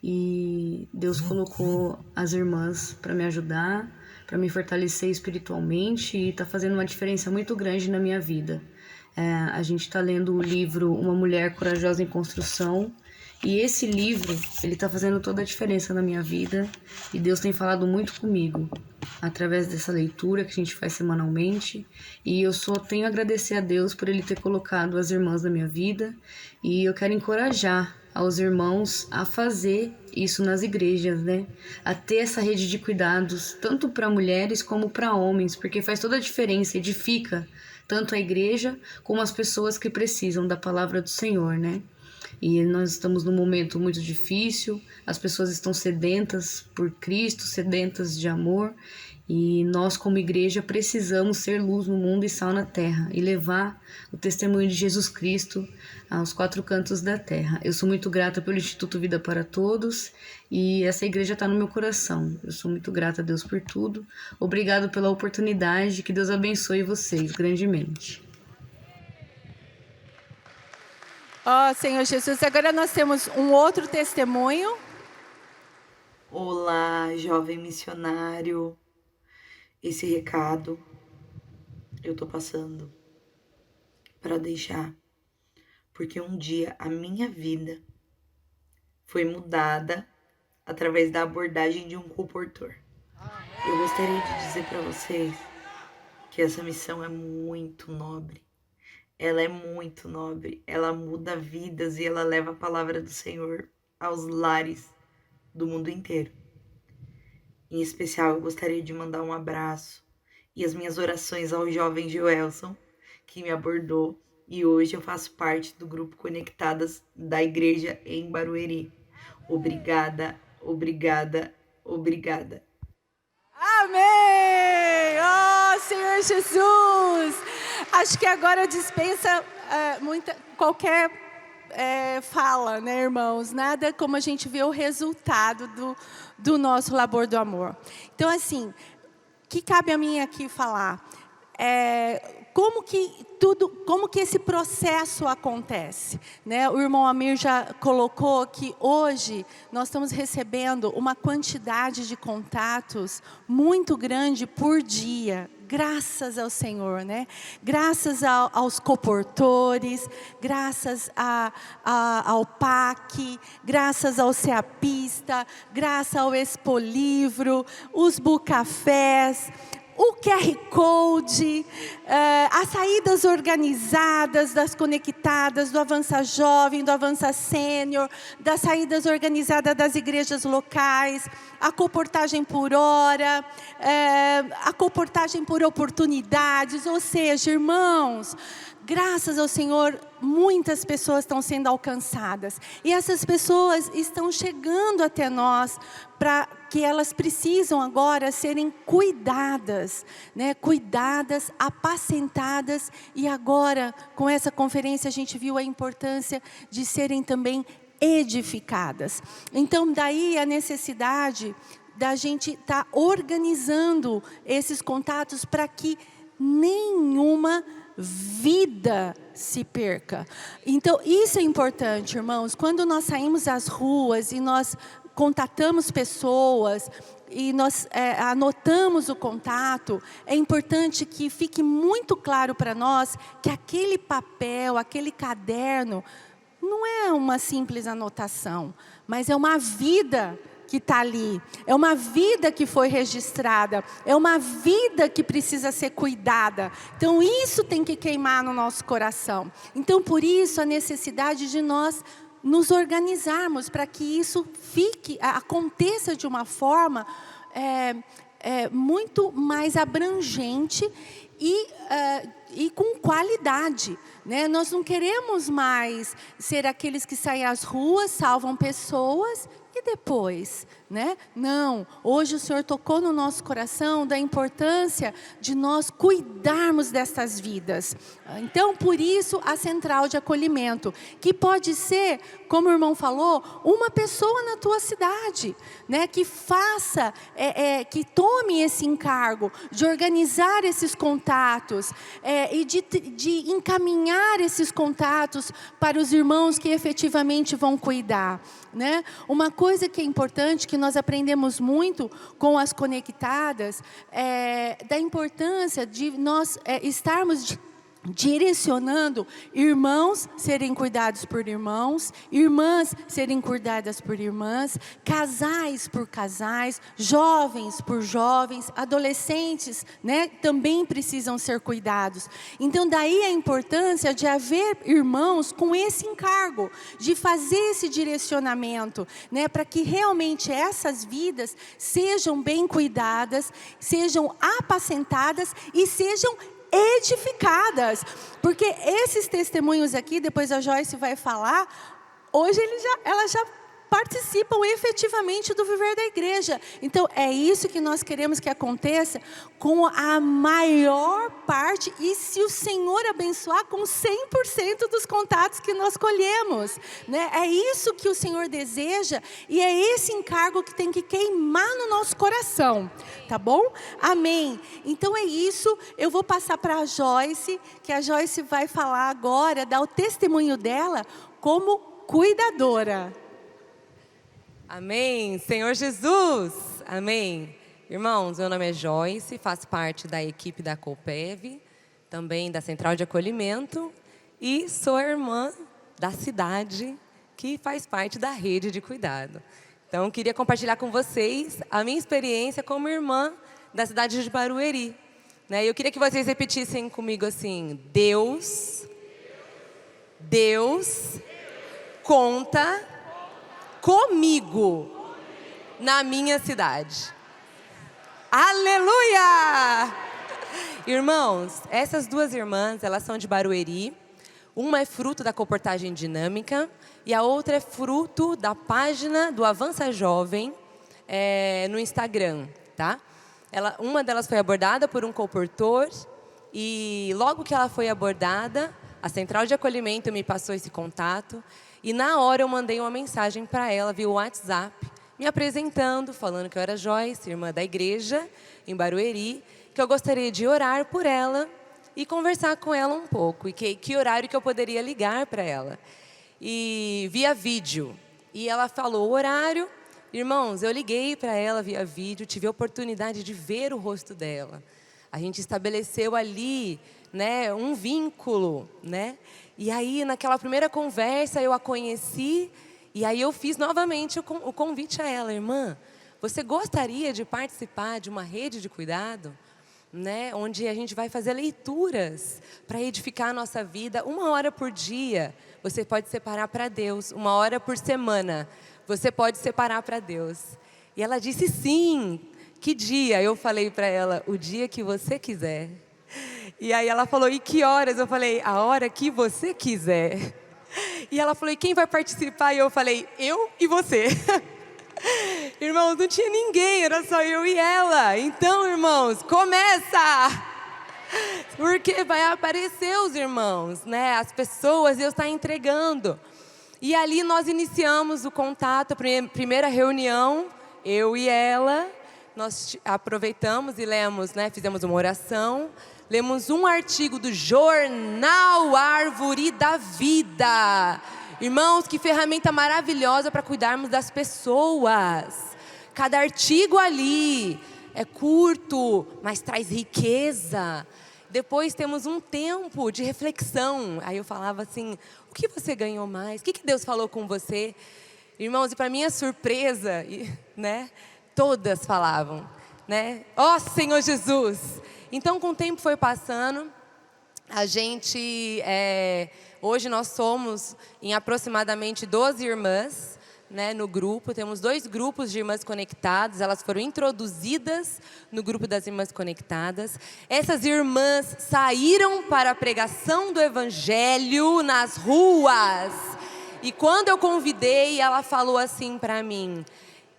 [SPEAKER 12] e Deus colocou as irmãs para me ajudar, para me fortalecer espiritualmente, e está fazendo uma diferença muito grande na minha vida. A gente está lendo o livro Uma Mulher Corajosa em Construção, e esse livro, ele está fazendo toda a diferença na minha vida, e Deus tem falado muito comigo, através dessa leitura que a gente faz semanalmente, e eu só tenho a agradecer a Deus por Ele ter colocado as irmãs na minha vida, e eu quero encorajar aos irmãos a fazer isso nas igrejas, né? A ter essa rede de cuidados, tanto para mulheres como para homens, porque faz toda a diferença, edifica tanto a igreja como as pessoas que precisam da palavra do Senhor, né? E nós estamos num momento muito difícil, as pessoas estão sedentas por Cristo, sedentas de amor, e nós como igreja precisamos ser luz no mundo e sal na terra, e levar o testemunho de Jesus Cristo aos 4 cantos da terra. Eu sou muito grata pelo Instituto Vida para Todos, e essa igreja está no meu coração. Eu sou muito grata a Deus por tudo. Obrigado pela oportunidade, que Deus abençoe vocês grandemente.
[SPEAKER 11] Ó, Senhor Jesus, agora nós temos um outro testemunho,
[SPEAKER 13] Olá, jovem missionário. Esse recado eu tô passando para deixar, porque um dia a minha vida foi mudada através da abordagem de um comportor. Eu gostaria de dizer para vocês que essa missão é muito nobre. Ela é muito nobre, ela muda vidas e ela leva a palavra do Senhor aos lares do mundo inteiro. Em especial, eu gostaria de mandar um abraço e as minhas orações ao jovem Joelson, que me abordou, e hoje eu faço parte do grupo Conectadas da igreja em Barueri. Obrigada, obrigada, obrigada.
[SPEAKER 11] Amém! Oh, Senhor Jesus! Acho que agora dispensa qualquer fala, né, irmãos? Nada como a gente vê o resultado do nosso labor do amor. Então, assim, o que cabe a mim aqui falar? Como que esse processo acontece, né? O irmão Amir já colocou que hoje nós estamos recebendo uma quantidade de contatos muito grande por dia, graças ao Senhor, né? Graças aos coportores, graças ao PAC, graças ao CEAPista, graças ao Expolivro, os Bucafés, o QR Code, as saídas organizadas das conectadas, do Avança Jovem, do Avança Sênior, das saídas organizadas das igrejas locais, a comportagem por hora, a comportagem por oportunidades, ou seja, irmãos, graças ao Senhor, muitas pessoas estão sendo alcançadas. E essas pessoas estão chegando até nós para que elas precisam agora serem cuidadas, né? Cuidadas, apacentadas. E agora, com essa conferência, a gente viu a importância de serem também edificadas. Então, daí a necessidade da gente estar organizando esses contatos para que nenhuma vida se perca. Então, isso é importante, irmãos. Quando nós saímos às ruas e nós contatamos pessoas e nós anotamos o contato, é importante que fique muito claro para nós que aquele papel, aquele caderno, não é uma simples anotação, mas é uma vida que está ali, é uma vida que foi registrada, é uma vida que precisa ser cuidada. Então isso tem que queimar no nosso coração. Então por isso a necessidade de nós nos organizarmos para que isso aconteça de uma forma muito mais abrangente e com qualidade, né? Nós não queremos mais ser aqueles que saem às ruas, salvam pessoas e depois, né? Não, hoje o Senhor tocou no nosso coração da importância de nós cuidarmos dessas vidas. Então, por isso, a central de acolhimento, que pode ser, como o irmão falou, uma pessoa na tua cidade, né? Que faça, que tome esse encargo de organizar esses contatos e de encaminhar esses contatos para os irmãos que efetivamente vão cuidar, né? Uma coisa que é importante, que nós aprendemos muito com as conectadas, da importância de nós estarmos direcionando irmãos serem cuidados por irmãos, irmãs serem cuidadas por irmãs, casais por casais, jovens por jovens, adolescentes, né, também precisam ser cuidados. Então daí a importância de haver irmãos com esse encargo, de fazer esse direcionamento, né, para que realmente essas vidas sejam bem cuidadas, sejam apacentadas e sejam edificadas, porque esses testemunhos aqui, depois a Joyce vai falar, hoje elas já participam efetivamente do viver da igreja. Então é isso que nós queremos que aconteça com a maior parte, e se o Senhor abençoar, com 100% dos contatos que nós colhemos, né? É isso que o Senhor deseja, e é esse encargo que tem que queimar no nosso coração, tá bom? Amém. Então é isso, eu vou passar para a Joyce, que a Joyce vai falar agora, dar o testemunho dela como cuidadora.
[SPEAKER 14] Amém. Senhor Jesus. Amém. Irmãos, meu nome é Joyce, faço parte da equipe da Coopev, também da Central de Acolhimento, e sou a irmã da cidade que faz parte da rede de cuidado. Então, queria compartilhar com vocês a minha experiência como irmã da cidade de Barueri. Eu queria que vocês repetissem comigo assim: Deus conta comigo na minha cidade. Aleluia! Irmãos, essas duas irmãs, elas são de Barueri. Uma é fruto da comportagem dinâmica e a outra é fruto da página do Avança Jovem no Instagram, tá? Uma delas foi abordada por um comportor e logo que ela foi abordada, a Central de Acolhimento me passou esse contato e na hora eu mandei uma mensagem para ela via WhatsApp, me apresentando, falando que eu era Joyce, irmã da igreja em Barueri, que eu gostaria de orar por ela e conversar com ela um pouco, e que horário que eu poderia ligar para ela. E via vídeo. E ela falou o horário. Irmãos, eu liguei para ela via vídeo, tive a oportunidade de ver o rosto dela. A gente estabeleceu ali, um vínculo, E aí, naquela primeira conversa, eu a conheci, e aí eu fiz novamente o convite a ela: irmã, você gostaria de participar de uma rede de cuidado? Onde a gente vai fazer leituras para edificar a nossa vida, 1 hora por dia. Você pode separar para Deus, 1 hora por semana. Você pode separar para Deus. E ela disse sim. Que dia? Eu falei para ela: o dia que você quiser. E aí ela falou: e que horas? Eu falei: a hora que você quiser. E ela falou: e quem vai participar? E eu falei: eu e você. Irmãos, não tinha ninguém, era só eu e ela. Então, irmãos, começa! Porque vai aparecer os irmãos, as pessoas, Deus está entregando. E ali nós iniciamos o contato, a primeira reunião, eu e ela. Nós aproveitamos e lemos, fizemos uma oração. Lemos um artigo do Jornal Árvore da Vida. Irmãos, que ferramenta maravilhosa para cuidarmos das pessoas. Cada artigo ali é curto, mas traz riqueza. Depois temos um tempo de reflexão. Aí eu falava assim: o que você ganhou mais? O que Deus falou com você? Irmãos, e para minha surpresa, todas falavam, ó Senhor Jesus. Então, com o tempo foi passando, a gente, hoje nós somos em aproximadamente 12 irmãs, no grupo. Temos 2 grupos de irmãs conectadas, elas foram introduzidas no grupo das irmãs conectadas. Essas irmãs saíram para a pregação do evangelho nas ruas. E quando eu convidei, ela falou assim para mim: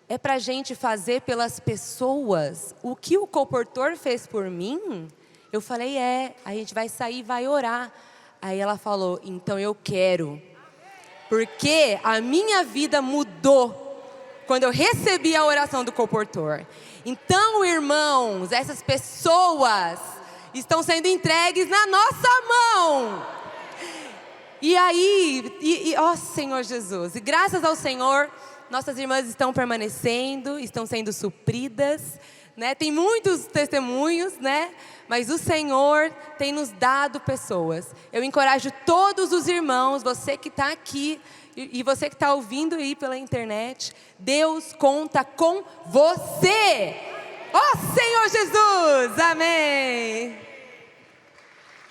[SPEAKER 14] é para a gente fazer pelas pessoas o que o comportor fez por mim? Eu falei: a gente vai sair e vai orar. Aí ela falou: então eu quero. Porque a minha vida mudou quando eu recebi a oração do comportor. Então, irmãos, essas pessoas estão sendo entregues na nossa mão. E aí, ó Senhor Jesus, e graças ao Senhor, nossas irmãs estão permanecendo, estão sendo supridas, Tem muitos testemunhos, Mas o Senhor tem nos dado pessoas. Eu encorajo todos os irmãos, você que está aqui e você que está ouvindo aí pela internet, Deus conta com você. Ó Senhor Jesus, amém.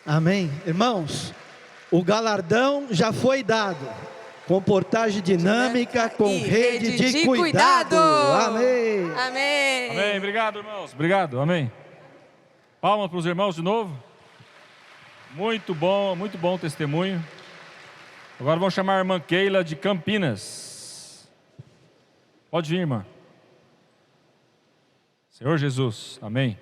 [SPEAKER 10] Amém. Irmãos, o galardão já foi dado. Comportagem dinâmica com rede de cuidado. Amém.
[SPEAKER 14] Amém.
[SPEAKER 1] Amém. Obrigado, irmãos. Obrigado. Amém. Palmas para os irmãos de novo. Muito bom testemunho. Agora vamos chamar a irmã Keila de Campinas. Pode vir, irmã. Senhor Jesus, amém.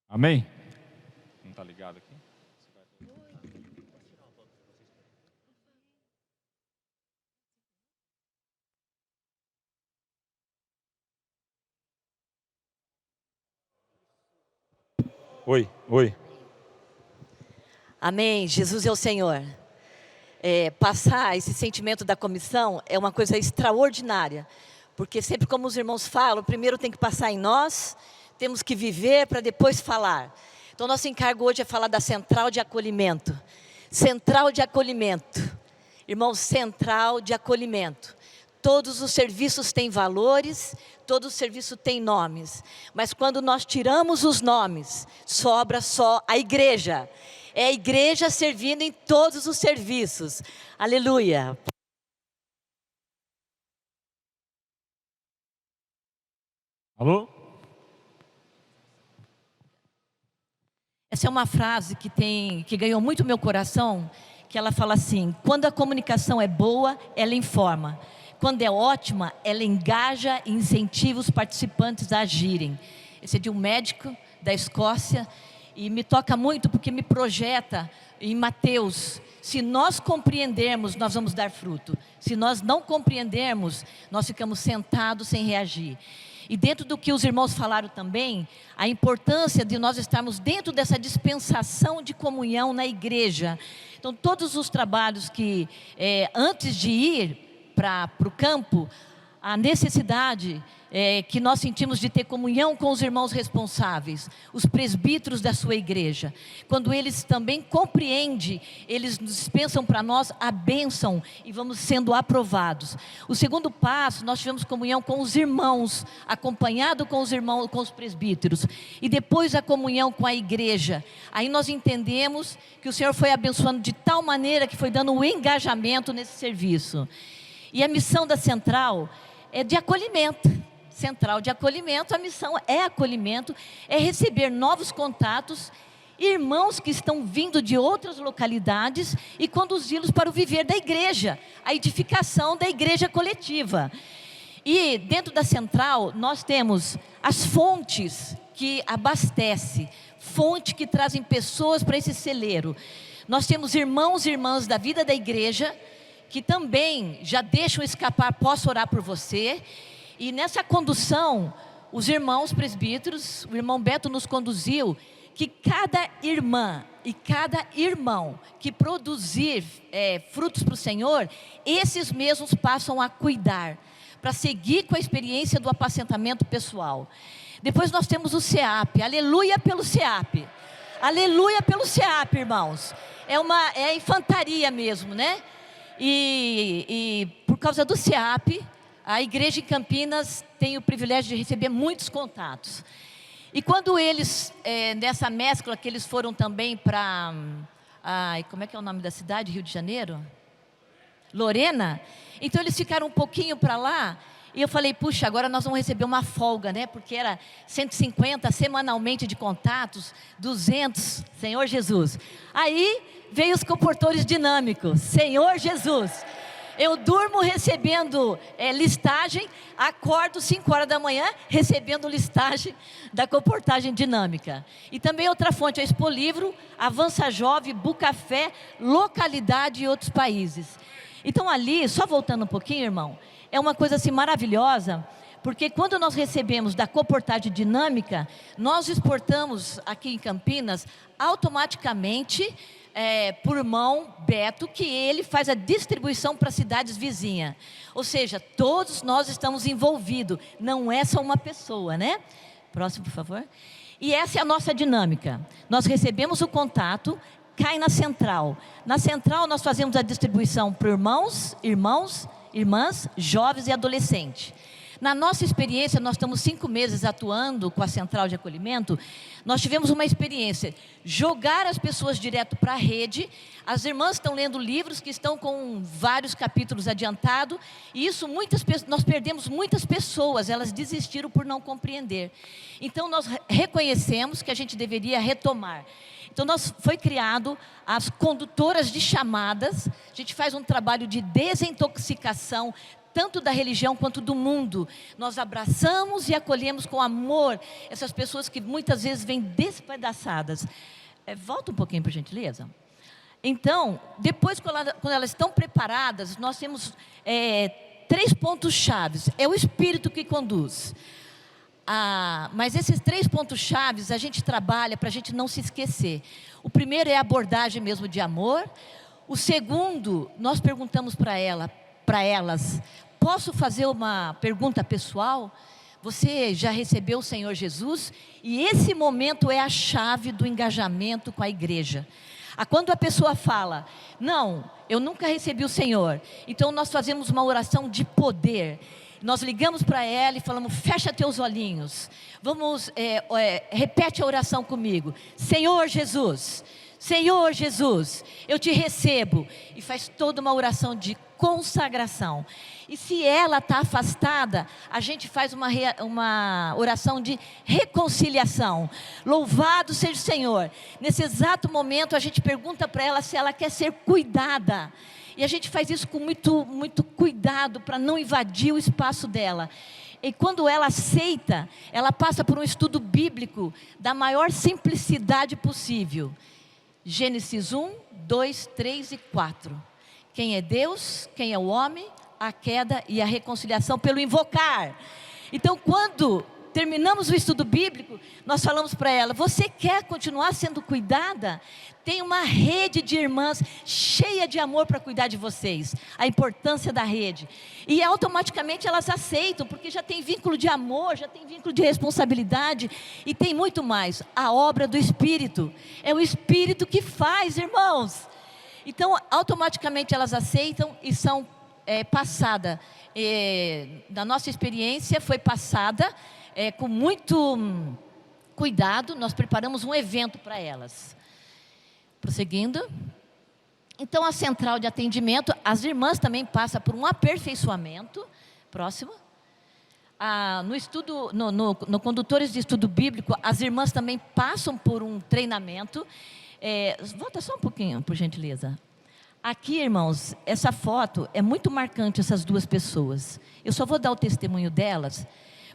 [SPEAKER 1] Amém? Não está ligado aqui? Oi.
[SPEAKER 15] Amém. Jesus é o Senhor. Passar esse sentimento da comissão é uma coisa extraordinária, porque sempre como os irmãos falam, primeiro tem que passar em nós, temos que viver para depois falar. Então nosso encargo hoje é falar da central de acolhimento. Central de acolhimento. Irmãos, central de acolhimento. Todos os serviços têm valores, todo serviço tem nomes, mas quando nós tiramos os nomes, sobra só a igreja. É a igreja servindo em todos os serviços. Aleluia.
[SPEAKER 1] Alô?
[SPEAKER 16] Essa é uma frase que ganhou muito meu coração, que ela fala assim: quando a comunicação é boa, ela informa. Quando é ótima, ela engaja e incentiva os participantes a agirem. Esse é de um médico da Escócia. E me toca muito porque me projeta em Mateus. Se nós compreendermos, nós vamos dar fruto. Se nós não compreendermos, nós ficamos sentados sem reagir. E dentro do que os irmãos falaram também, a importância de nós estarmos dentro dessa dispensação de comunhão na igreja. Então todos os trabalhos que, antes de ir para o campo, a necessidade que nós sentimos de ter comunhão com os irmãos responsáveis, os presbíteros da sua igreja. Quando eles também compreendem, eles dispensam para nós a bênção e vamos sendo aprovados. O segundo passo, nós tivemos comunhão com os irmãos, acompanhado com os irmãos, com os presbíteros. E depois a comunhão com a igreja. Aí nós entendemos que o Senhor foi abençoando de tal maneira que foi dando um engajamento nesse serviço. E a missão da central é de acolhimento. Central de acolhimento, a missão é acolhimento, é receber novos contatos, irmãos que estão vindo de outras localidades e conduzi-los para o viver da igreja, a edificação da igreja coletiva. E dentro da central nós temos as fontes que abastecem, fonte que trazem pessoas para esse celeiro. Nós temos irmãos e irmãs da vida da igreja, que também já deixam escapar, posso orar por você. E nessa condução, os irmãos presbíteros, o irmão Beto nos conduziu, que cada irmã e cada irmão que produzir frutos para o Senhor, esses mesmos passam a cuidar, para seguir com a experiência do apacentamento pessoal. Depois nós temos o CEAP, aleluia pelo CEAP. Aleluia pelo CEAP, irmãos. É a infantaria mesmo, né? E por causa do CEAP, a igreja em Campinas tem o privilégio de receber muitos contatos. E quando eles, nessa mescla que eles foram também para, como é que é o nome da cidade, Rio de Janeiro? Lorena. Então eles ficaram um pouquinho para lá, e eu falei, puxa, agora nós vamos receber uma folga, né? Porque era 150 semanalmente de contatos, 200, Senhor Jesus. Aí veio os comportores dinâmicos, Senhor Jesus. Eu durmo recebendo listagem, acordo 5 horas da manhã recebendo listagem da comportagem dinâmica. E também outra fonte, a Expo Livro, Avança Jovem, Bucafé, localidade e outros países. Então ali, só voltando um pouquinho, irmão, é uma coisa assim maravilhosa, porque quando nós recebemos da comportagem dinâmica, nós exportamos aqui em Campinas automaticamente por irmão Beto, que ele faz a distribuição para cidades vizinhas. Ou seja, todos nós estamos envolvidos, não é só uma pessoa, né? Próximo, por favor. E essa é a nossa dinâmica. Nós recebemos o contato, cai na central. Na central nós fazemos a distribuição para irmãos, irmãs, jovens e adolescentes. Na nossa experiência, nós estamos 5 meses atuando com a central de acolhimento, nós tivemos uma experiência, jogar as pessoas direto para a rede, as irmãs estão lendo livros que estão com vários capítulos adiantados, e isso nós perdemos muitas pessoas, elas desistiram por não compreender. Então nós reconhecemos que a gente deveria retomar. Então foi criado as condutoras de chamadas, a gente faz um trabalho de desintoxicação, tanto da religião quanto do mundo. Nós abraçamos e acolhemos com amor essas pessoas que muitas vezes vêm despedaçadas. Volta um pouquinho, por gentileza. Então, depois, quando elas estão preparadas, nós temos 3 pontos chaves. É o Espírito que conduz. Mas esses 3 pontos chaves a gente trabalha para a gente não se esquecer. O primeiro é a abordagem mesmo de amor. O segundo, nós perguntamos para elas, posso fazer uma pergunta pessoal? Você já recebeu o Senhor Jesus? E esse momento é a chave do engajamento com a igreja. Quando a pessoa fala, não, eu nunca recebi o Senhor, então nós fazemos uma oração de poder. Nós ligamos para ela e falamos, fecha teus olhinhos. Repete a oração comigo. Senhor Jesus, eu te recebo. E faz toda uma oração de consagração. E se ela está afastada, a gente faz uma oração de reconciliação. Louvado seja o Senhor. Nesse exato momento, a gente pergunta para ela se ela quer ser cuidada. E a gente faz isso com muito cuidado para não invadir o espaço dela. E quando ela aceita, ela passa por um estudo bíblico da maior simplicidade possível. Gênesis 1, 2, 3 e 4. Quem é Deus, quem é o homem, a queda e a reconciliação pelo invocar. Então, quando terminamos o estudo bíblico, nós falamos para ela, você quer continuar sendo cuidada? Tem uma rede de irmãs cheia de amor para cuidar de vocês. A importância da rede. E automaticamente elas aceitam, porque já tem vínculo de amor, já tem vínculo de responsabilidade e tem muito mais. A obra do Espírito. É o Espírito que faz, irmãos. Então, automaticamente elas aceitam e são passadas. Da nossa experiência, foi passada com muito cuidado. Nós preparamos um evento para elas. Prosseguindo. Então, a central de atendimento, as irmãs também passam por um aperfeiçoamento. Próximo. No condutores de estudo bíblico, as irmãs também passam por um treinamento. Volta só um pouquinho, por gentileza. Aqui, irmãos, essa foto é muito marcante, essas duas pessoas. Eu só vou dar o testemunho delas,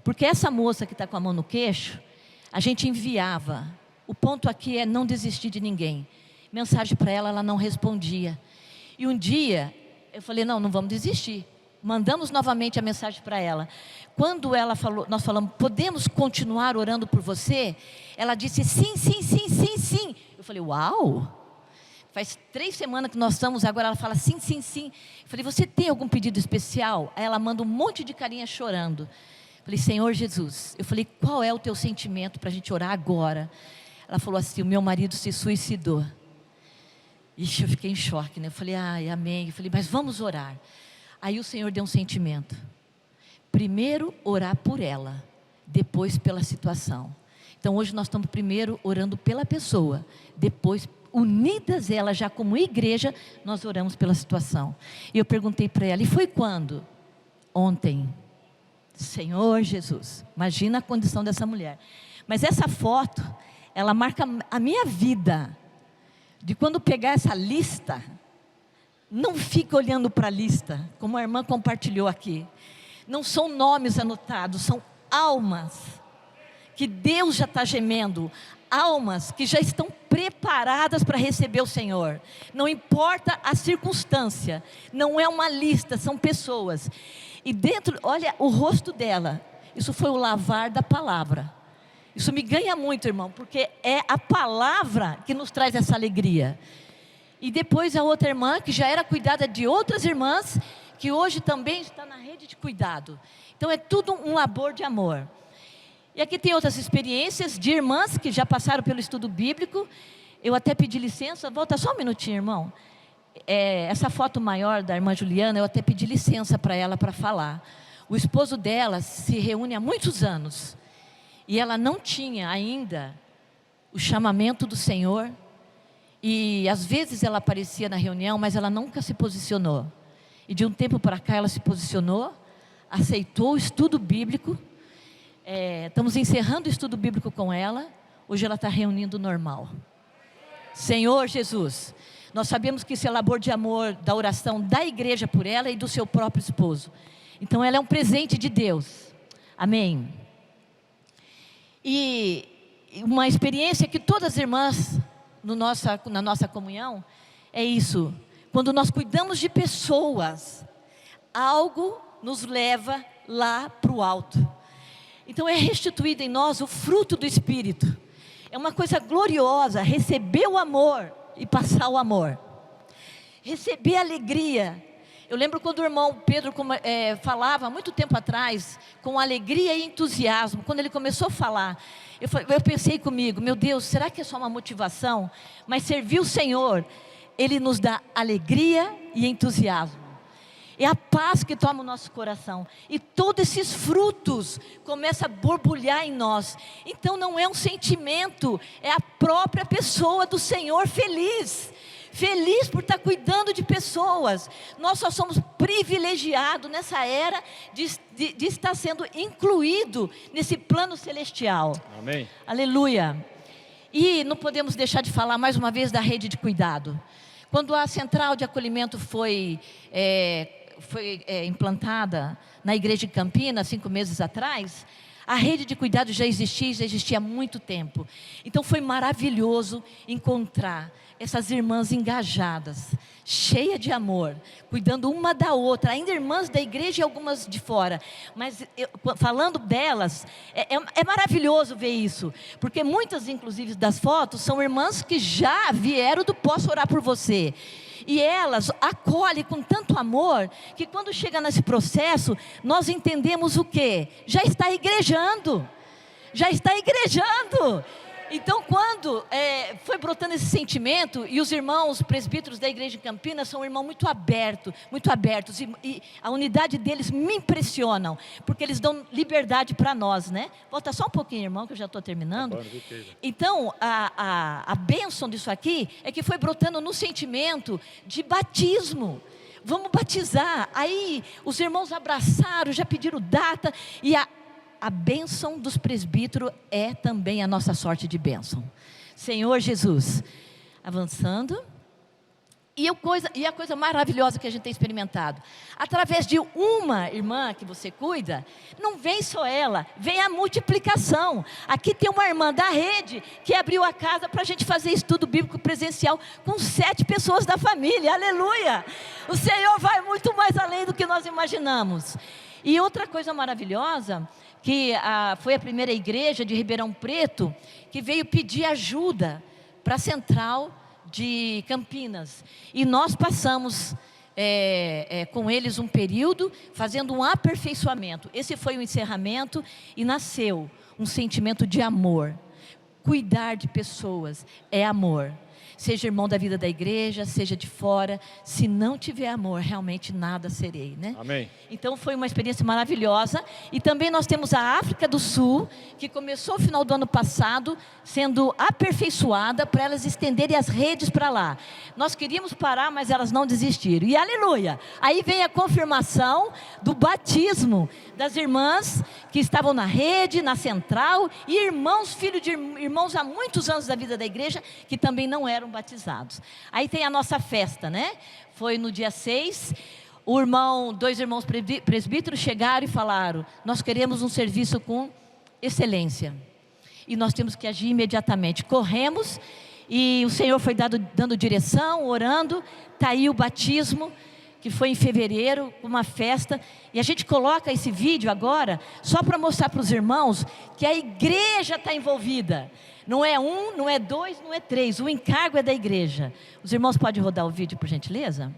[SPEAKER 16] porque essa moça que está com a mão no queixo, a gente enviava. O ponto aqui é não desistir de ninguém. Mensagem para ela, ela não respondia. E um dia, eu falei, não vamos desistir. Mandamos novamente a mensagem para ela. Quando ela falou, nós falamos, podemos continuar orando por você? Ela disse, sim. Eu falei, uau! Faz 3 semanas que nós estamos, agora ela fala sim. Eu falei, você tem algum pedido especial? Aí ela manda um monte de carinha chorando. Eu falei, Senhor Jesus. Eu falei, qual é o teu sentimento para a gente orar agora? Ela falou assim, o meu marido se suicidou. Ixi, eu fiquei em choque, né? Eu falei, ai, amém. Eu falei, mas vamos orar. Aí o Senhor deu um sentimento. Primeiro orar por ela, depois pela situação. Então hoje nós estamos primeiro orando pela pessoa, depois unidas ela já como igreja, nós oramos pela situação. E eu perguntei para ela, e foi quando? Ontem. Senhor Jesus, imagina a condição dessa mulher. Mas essa foto, ela marca a minha vida. De quando pegar essa lista, não fica olhando para a lista, como a irmã compartilhou aqui. Não são nomes anotados, são almas que Deus já está gemendo. Almas que já estão preparadas para receber o Senhor. Não importa a circunstância, não é uma lista, são pessoas. E dentro, olha o rosto dela, isso foi o lavar da palavra. Isso me ganha muito, irmão, porque é a palavra que nos traz essa alegria. E depois a outra irmã, que já era cuidada de outras irmãs, que hoje também está na rede de cuidado. Então é tudo um labor de amor. E aqui tem outras experiências de irmãs que já passaram pelo estudo bíblico. Eu até pedi licença, volta só um minutinho, irmão. Essa foto maior da irmã Juliana, eu até pedi licença para ela para falar. O esposo dela se reúne há muitos anos. E ela não tinha ainda o chamamento do Senhor. E às vezes ela aparecia na reunião, mas ela nunca se posicionou. E de um tempo para cá ela se posicionou, aceitou o estudo bíblico. Estamos encerrando o estudo bíblico com ela. Hoje ela está reunindo normal. Senhor Jesus, nós sabemos que isso é labor de amor, da oração da igreja por ela e do seu próprio esposo. Então ela é um presente de Deus. Amém. E uma experiência que todas as irmãs na nossa comunhão é isso. Quando nós cuidamos de pessoas, algo nos leva lá para o alto. Então é restituído em nós o fruto do Espírito. É uma coisa gloriosa receber o amor e passar o amor. Receber alegria. Eu lembro quando o irmão Pedro falava, há muito tempo atrás, com alegria e entusiasmo. Quando ele começou a falar, eu pensei comigo, meu Deus, será que é só uma motivação? Mas servir o Senhor, Ele nos dá alegria e entusiasmo. É a paz que toma o nosso coração. E todos esses frutos começam a borbulhar em nós. Então não é um sentimento, é a própria pessoa do Senhor feliz. Feliz por estar cuidando de pessoas. Nós só somos privilegiados nessa era de estar sendo incluído nesse plano celestial.
[SPEAKER 1] Amém.
[SPEAKER 16] Aleluia. E não podemos deixar de falar mais uma vez da rede de cuidado. Quando a central de acolhimento foi implantada na igreja de Campinas, 5 meses atrás, a rede de cuidado já existia há muito tempo. Então foi maravilhoso encontrar essas irmãs engajadas, cheias de amor, cuidando uma da outra, ainda irmãs da igreja e algumas de fora. Mas falando delas, é maravilhoso ver isso, porque muitas, inclusive, das fotos, são irmãs que já vieram do Posso Orar por Você. E elas acolhem com tanto amor, que quando chega nesse processo, nós entendemos o quê? Já está igrejando. Já está igrejando. Então, quando foi brotando esse sentimento, e os irmãos presbíteros da igreja de Campinas são irmãos muito abertos, e a unidade deles me impressionam, porque eles dão liberdade para nós, né? Volta só um pouquinho, irmão, que eu já estou terminando. Então, a bênção disso aqui é que foi brotando no sentimento de batismo. Vamos batizar. Aí, os irmãos abraçaram, já pediram data, e a bênção dos presbíteros é também a nossa sorte de bênção. Senhor Jesus, avançando. E a coisa maravilhosa que a gente tem experimentado, através de uma irmã que você cuida, não vem só ela, vem a multiplicação. Aqui tem uma irmã da rede que abriu a casa para a gente fazer estudo bíblico presencial com 7 pessoas da família, aleluia! O Senhor vai muito mais além do que nós imaginamos. E outra coisa maravilhosa, que foi a primeira igreja de Ribeirão Preto, que veio pedir ajuda para a central de Campinas. E nós passamos com eles um período, fazendo um aperfeiçoamento. Esse foi o encerramento e nasceu um sentimento de amor. Cuidar de pessoas é amor. Seja irmão da vida da igreja, seja de fora, se não tiver amor, realmente nada serei, né?
[SPEAKER 1] Amém.
[SPEAKER 16] Então foi uma experiência maravilhosa. E também nós temos a África do Sul, que começou no final do ano passado, sendo aperfeiçoada para elas estenderem as redes para lá. Nós queríamos parar, mas elas não desistiram. E aleluia! Aí vem a confirmação do batismo das irmãs que estavam na rede, na central, e irmãos, filhos de irmãos há muitos anos da vida da igreja, que também não eram batizados. Aí tem a nossa festa, né? Foi no dia 6, 2 irmãos presbíteros chegaram e falaram: nós queremos um serviço com excelência, e nós temos que agir imediatamente. Corremos, e o Senhor foi dando direção, orando. Está aí o batismo, que foi em fevereiro, uma festa, e a gente coloca esse vídeo agora, só para mostrar para os irmãos, que a igreja está envolvida. Não é 1, não é 2, não é 3, o encargo é da igreja. Os irmãos podem rodar o vídeo, por gentileza?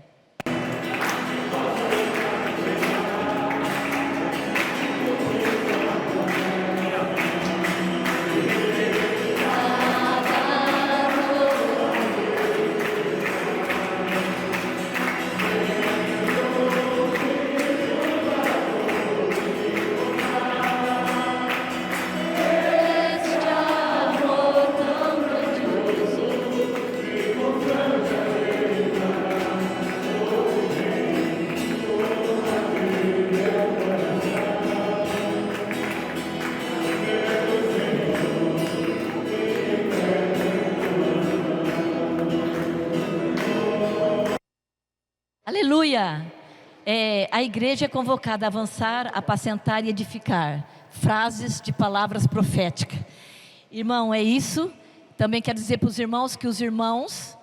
[SPEAKER 16] Aleluia! A igreja é convocada a avançar, apacentar e edificar. Frases de palavras proféticas. Irmão, é isso. Também quero dizer para os irmãos que os irmãos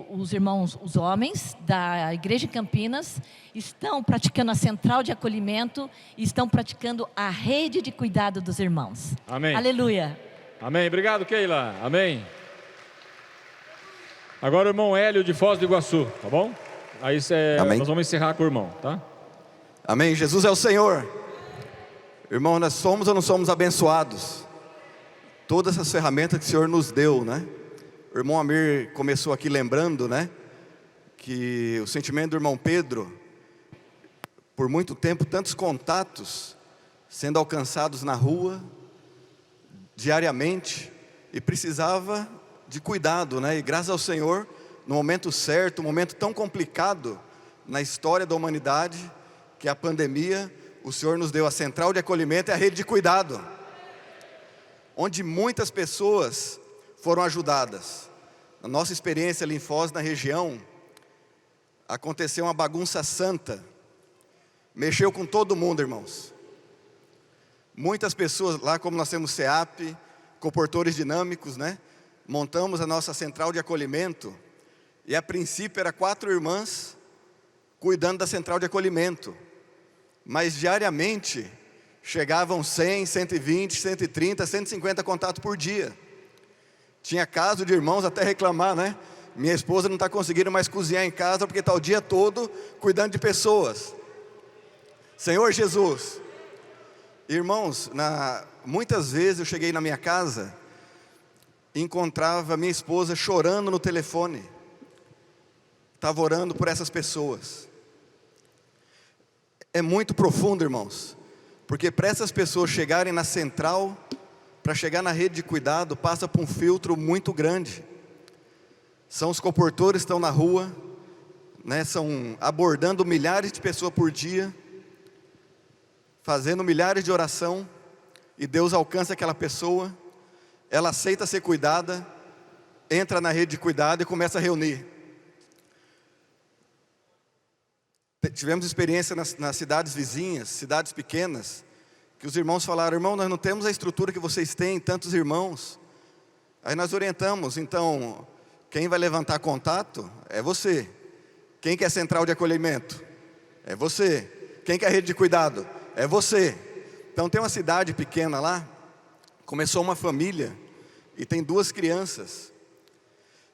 [SPEAKER 16] os irmãos, os homens da Igreja em Campinas, estão praticando a central de acolhimento e estão praticando a rede de cuidado dos irmãos.
[SPEAKER 1] Amém.
[SPEAKER 16] Aleluia.
[SPEAKER 1] Amém. Obrigado, Keila. Amém. Agora o irmão Hélio de Foz do Iguaçu, tá bom? Aí nós vamos encerrar com o irmão, tá?
[SPEAKER 17] Amém. Jesus é o Senhor. Irmão, nós somos ou não somos abençoados? Todas essas ferramentas que o Senhor nos deu, né? O irmão Amir começou aqui lembrando, né? Que o sentimento do irmão Pedro, por muito tempo, tantos contatos sendo alcançados na rua, diariamente, e precisava de cuidado, né? E graças ao Senhor, no momento certo, um momento tão complicado na história da humanidade, que é a pandemia, o Senhor nos deu a central de acolhimento e a rede de cuidado, onde muitas pessoas foram ajudadas. Na nossa experiência ali em Foz, na região, aconteceu uma bagunça santa, mexeu com todo mundo, irmãos. Muitas pessoas lá, como nós temos CEAP, comportores dinâmicos, né? Montamos a nossa central de acolhimento, e a princípio era 4 irmãs cuidando da central de acolhimento, mas diariamente chegavam 100, 120, 130, 150 contatos por dia. Tinha caso de irmãos até reclamar, né? Minha esposa não está conseguindo mais cozinhar em casa porque está o dia todo cuidando de pessoas. Senhor Jesus, irmãos, muitas vezes eu cheguei na minha casa e encontrava minha esposa chorando no telefone. Estava orando por essas pessoas. É muito profundo, irmãos, porque para essas pessoas chegarem na central, para chegar na rede de cuidado, passa por um filtro muito grande. São os comportores que estão na rua, né, são abordando milhares de pessoas por dia, fazendo milhares de oração, e Deus alcança aquela pessoa, ela aceita ser cuidada, entra na rede de cuidado e começa a reunir. Tivemos experiência nas cidades vizinhas, cidades pequenas, que os irmãos falaram: irmão, nós não temos a estrutura que vocês têm, tantos irmãos. Aí nós orientamos: então, quem vai levantar contato é você. Quem quer central de acolhimento? É você. Quem quer rede de cuidado? É você. Então tem uma cidade pequena lá, começou uma família, e tem 2 crianças,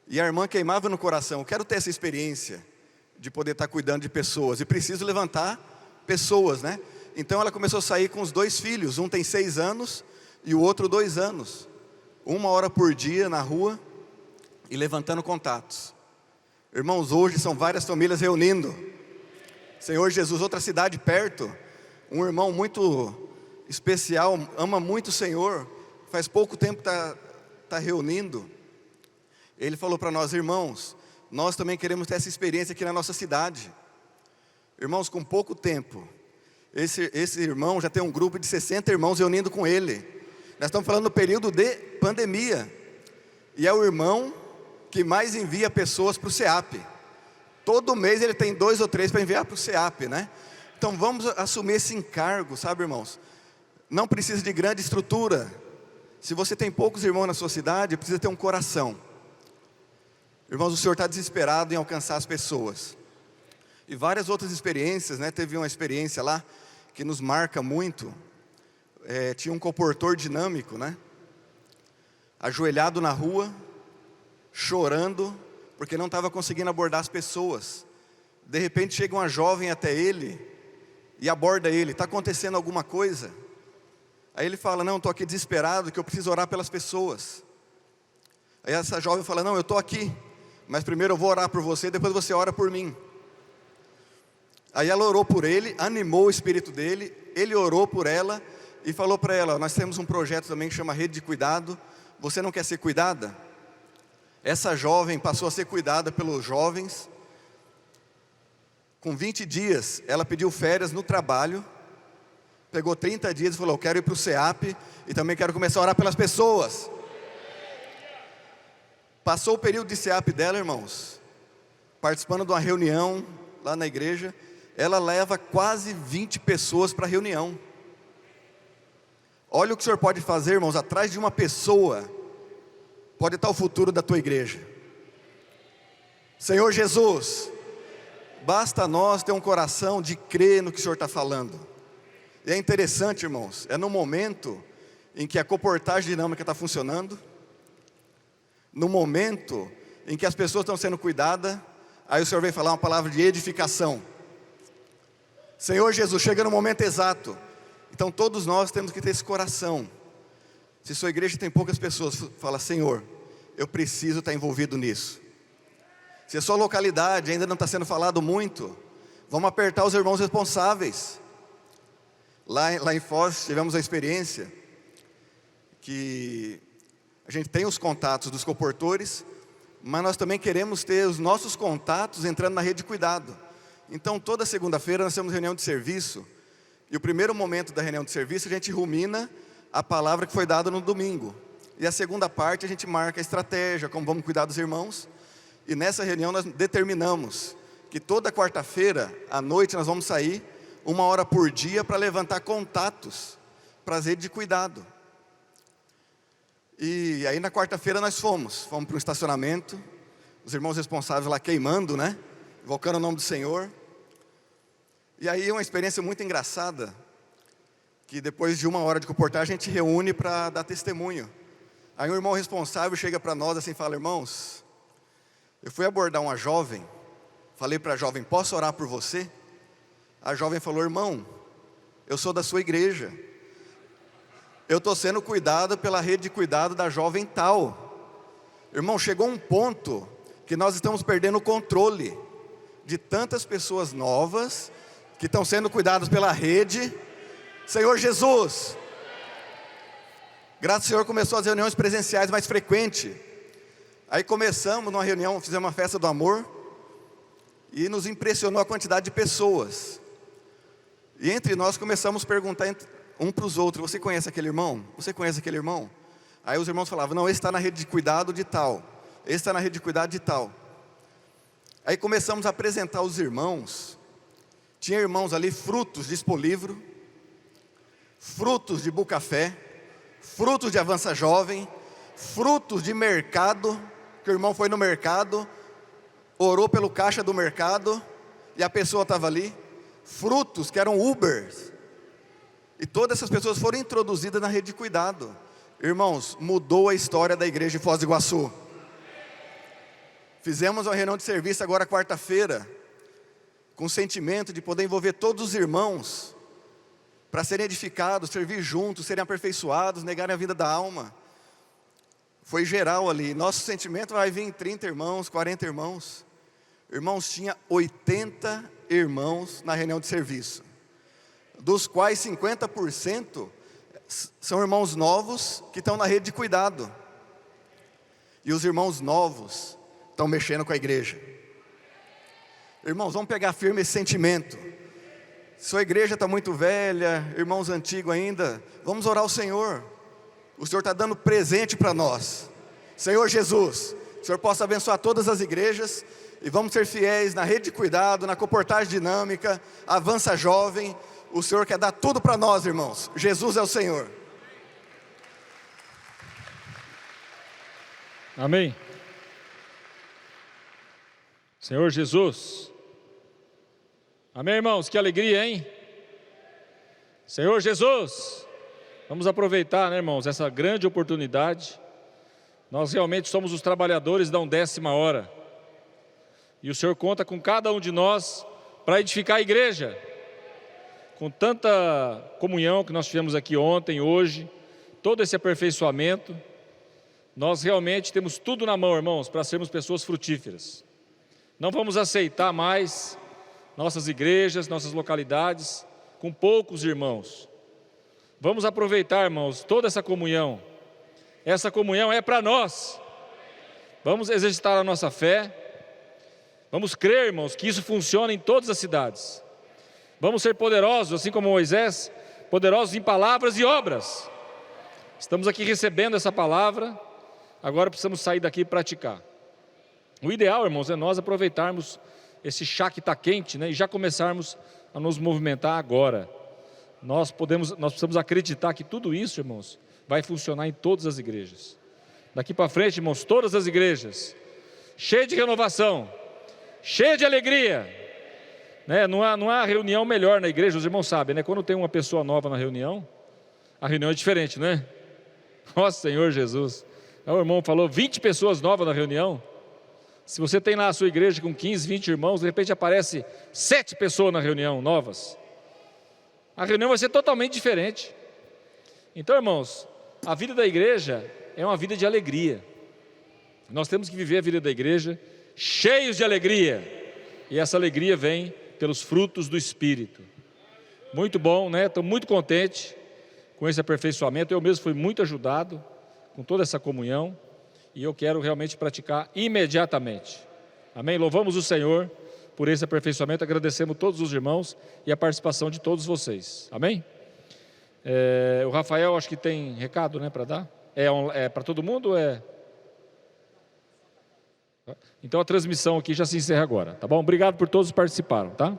[SPEAKER 17] e a irmã queimava no coração: eu quero ter essa experiência de poder estar cuidando de pessoas, e preciso levantar pessoas, né? Então ela começou a sair com os 2 filhos, um tem 6 anos e o outro 2 anos, 1 hora por dia na rua e levantando contatos. Irmãos, hoje são várias famílias reunindo. Senhor Jesus, outra cidade perto, um irmão muito especial, ama muito o Senhor, faz pouco tempo está reunindo. Ele falou para nós: irmãos, nós também queremos ter essa experiência aqui na nossa cidade. Irmãos, com pouco tempo, esse irmão já tem um grupo de 60 irmãos reunindo com ele. Nós estamos falando do período de pandemia, e é o irmão que mais envia pessoas para o CEAP. Todo mês ele tem 2 ou 3 para enviar para o CEAP, né? Então vamos assumir esse encargo, sabe, irmãos? Não precisa de grande estrutura. Se você tem poucos irmãos na sua cidade, precisa ter um coração. Irmãos, o Senhor está desesperado em alcançar as pessoas. E várias outras experiências, né? Teve uma experiência lá que nos marca muito. Tinha um comportor dinâmico, né? Ajoelhado na rua, chorando, porque não estava conseguindo abordar as pessoas. De repente chega uma jovem até ele e aborda ele: está acontecendo alguma coisa? Aí ele fala: não, estou aqui desesperado, que eu preciso orar pelas pessoas. Aí essa jovem fala: não, eu estou aqui, mas primeiro eu vou orar por você, depois você ora por mim. Aí ela orou por ele, animou o espírito dele, ele orou por ela e falou para ela: nós temos um projeto também que chama Rede de Cuidado, você não quer ser cuidada? Essa jovem passou a ser cuidada pelos jovens. Com 20 dias, ela pediu férias no trabalho, pegou 30 dias e falou: eu quero ir para o CEAP e também quero começar a orar pelas pessoas. Passou o período de CEAP dela, irmãos, participando de uma reunião lá na igreja, ela leva quase 20 pessoas para a reunião. Olha o que o Senhor pode fazer, irmãos, atrás de uma pessoa pode estar o futuro da tua igreja. Senhor Jesus, basta nós ter um coração de crer no que o Senhor está falando. E é interessante, irmãos, é no momento em que a comportagem dinâmica está funcionando, no momento em que as pessoas estão sendo cuidadas, aí o Senhor vem falar uma palavra de edificação. Senhor Jesus, chega no momento exato. Então todos nós temos que ter esse coração. Se sua igreja tem poucas pessoas, fala: Senhor, eu preciso estar envolvido nisso. Se a sua localidade ainda não está sendo falado muito, vamos apertar os irmãos responsáveis. Lá em Foz tivemos a experiência que a gente tem os contatos dos comportores, mas nós também queremos ter os nossos contatos entrando na rede de cuidado. Então toda segunda-feira nós temos reunião de serviço, e o primeiro momento da reunião de serviço a gente rumina a palavra que foi dada no domingo, e a segunda parte a gente marca a estratégia, como vamos cuidar dos irmãos. E nessa reunião nós determinamos que toda quarta-feira à noite nós vamos sair 1 hora por dia para levantar contatos para as redes de cuidado. E aí na quarta-feira nós fomos para um estacionamento, os irmãos responsáveis lá queimando, né? Invocando o nome do Senhor. E aí uma experiência muito engraçada, que depois de 1 hora de comportagem a gente reúne para dar testemunho. Aí o irmão responsável chega para nós assim e fala: irmãos, eu fui abordar uma jovem, falei para a jovem: posso orar por você? A jovem falou: irmão, eu sou da sua igreja, eu estou sendo cuidado pela rede de cuidado da jovem tal. Irmão, chegou um ponto que nós estamos perdendo o controle de tantas pessoas novas que estão sendo cuidadas pela rede. Senhor Jesus, graças ao Senhor começou as reuniões presenciais mais frequentes. Aí começamos numa reunião, fizemos uma festa do amor, e nos impressionou a quantidade de pessoas. E entre nós começamos a perguntar um para os outros: você conhece aquele irmão? Você conhece aquele irmão? Aí os irmãos falavam: não, esse está na rede de cuidado de tal, esse está na rede de cuidado de tal. Aí começamos a apresentar os irmãos. Tinha irmãos ali, frutos de Expolivro, frutos de Bucafé, frutos de Avança Jovem, frutos de mercado, que o irmão foi no mercado, orou pelo caixa do mercado, e a pessoa estava ali. Frutos que eram Ubers, e todas essas pessoas foram introduzidas na rede de cuidado. Irmãos, mudou a história da igreja de Foz do Iguaçu. Fizemos uma reunião de serviço agora quarta-feira, com o sentimento de poder envolver todos os irmãos, para serem edificados, servir juntos, serem aperfeiçoados, negarem a vida da alma. Foi geral ali. Nosso sentimento vai vir em 30 irmãos, 40 irmãos. Irmãos, tinha 80 irmãos na reunião de serviço, dos quais 50% são irmãos novos que estão na rede de cuidado. E os irmãos novos estão mexendo com a igreja. Irmãos, vamos pegar firme esse sentimento. Sua igreja está muito velha, irmãos antigos ainda, vamos orar ao Senhor. O Senhor está dando presente para nós. Senhor Jesus, o Senhor possa abençoar todas as igrejas, e vamos ser fiéis na rede de cuidado, na comportagem dinâmica, Avança Jovem. O Senhor quer dar tudo para nós, irmãos. Jesus é o Senhor.
[SPEAKER 1] Amém. Senhor Jesus. Amém, irmãos, que alegria, hein? Senhor Jesus. Vamos aproveitar, né, irmãos, essa grande oportunidade. Nós realmente somos os trabalhadores da 1ª hora. E o Senhor conta com cada um de nós para edificar a igreja. Com tanta comunhão que nós tivemos aqui ontem, hoje, todo esse aperfeiçoamento, nós realmente temos tudo na mão, irmãos, para sermos pessoas frutíferas. Não vamos aceitar mais nossas igrejas, nossas localidades, com poucos irmãos. Vamos aproveitar, irmãos, toda essa comunhão. Essa comunhão é para nós. Vamos exercitar a nossa fé. Vamos crer, irmãos, que isso funciona em todas as cidades. Vamos ser poderosos, assim como Moisés, poderosos em palavras e obras. Estamos aqui recebendo essa palavra, agora precisamos sair daqui e praticar. O ideal, irmãos, é nós aproveitarmos esse chá que está quente, né, e já começarmos a nos movimentar agora. Nós precisamos acreditar que tudo isso, irmãos, vai funcionar em todas as igrejas. Daqui para frente, irmãos, todas as igrejas, cheias de renovação, cheia de alegria. Né? Não há reunião melhor na igreja, os irmãos sabem, né? Quando tem uma pessoa nova na reunião, a reunião é diferente, não é? Nossa, Senhor Jesus. O irmão falou 20 pessoas novas na reunião. Se você tem lá a sua igreja com 15, 20 irmãos, de repente aparece 7 pessoas na reunião novas. A reunião vai ser totalmente diferente. Então, irmãos, a vida da igreja é uma vida de alegria. Nós temos que viver a vida da igreja cheios de alegria. E essa alegria vem pelos frutos do Espírito. Muito bom, né? Estou muito contente com esse aperfeiçoamento. Eu mesmo fui muito ajudado com toda essa comunhão. E eu quero realmente praticar imediatamente. Amém? Louvamos o Senhor por esse aperfeiçoamento. Agradecemos todos os irmãos e a participação de todos vocês. Amém? O Rafael acho que tem recado, né, para dar? É para todo mundo ou é? Então a transmissão aqui já se encerra agora, tá bom? Obrigado por todos que participaram, tá?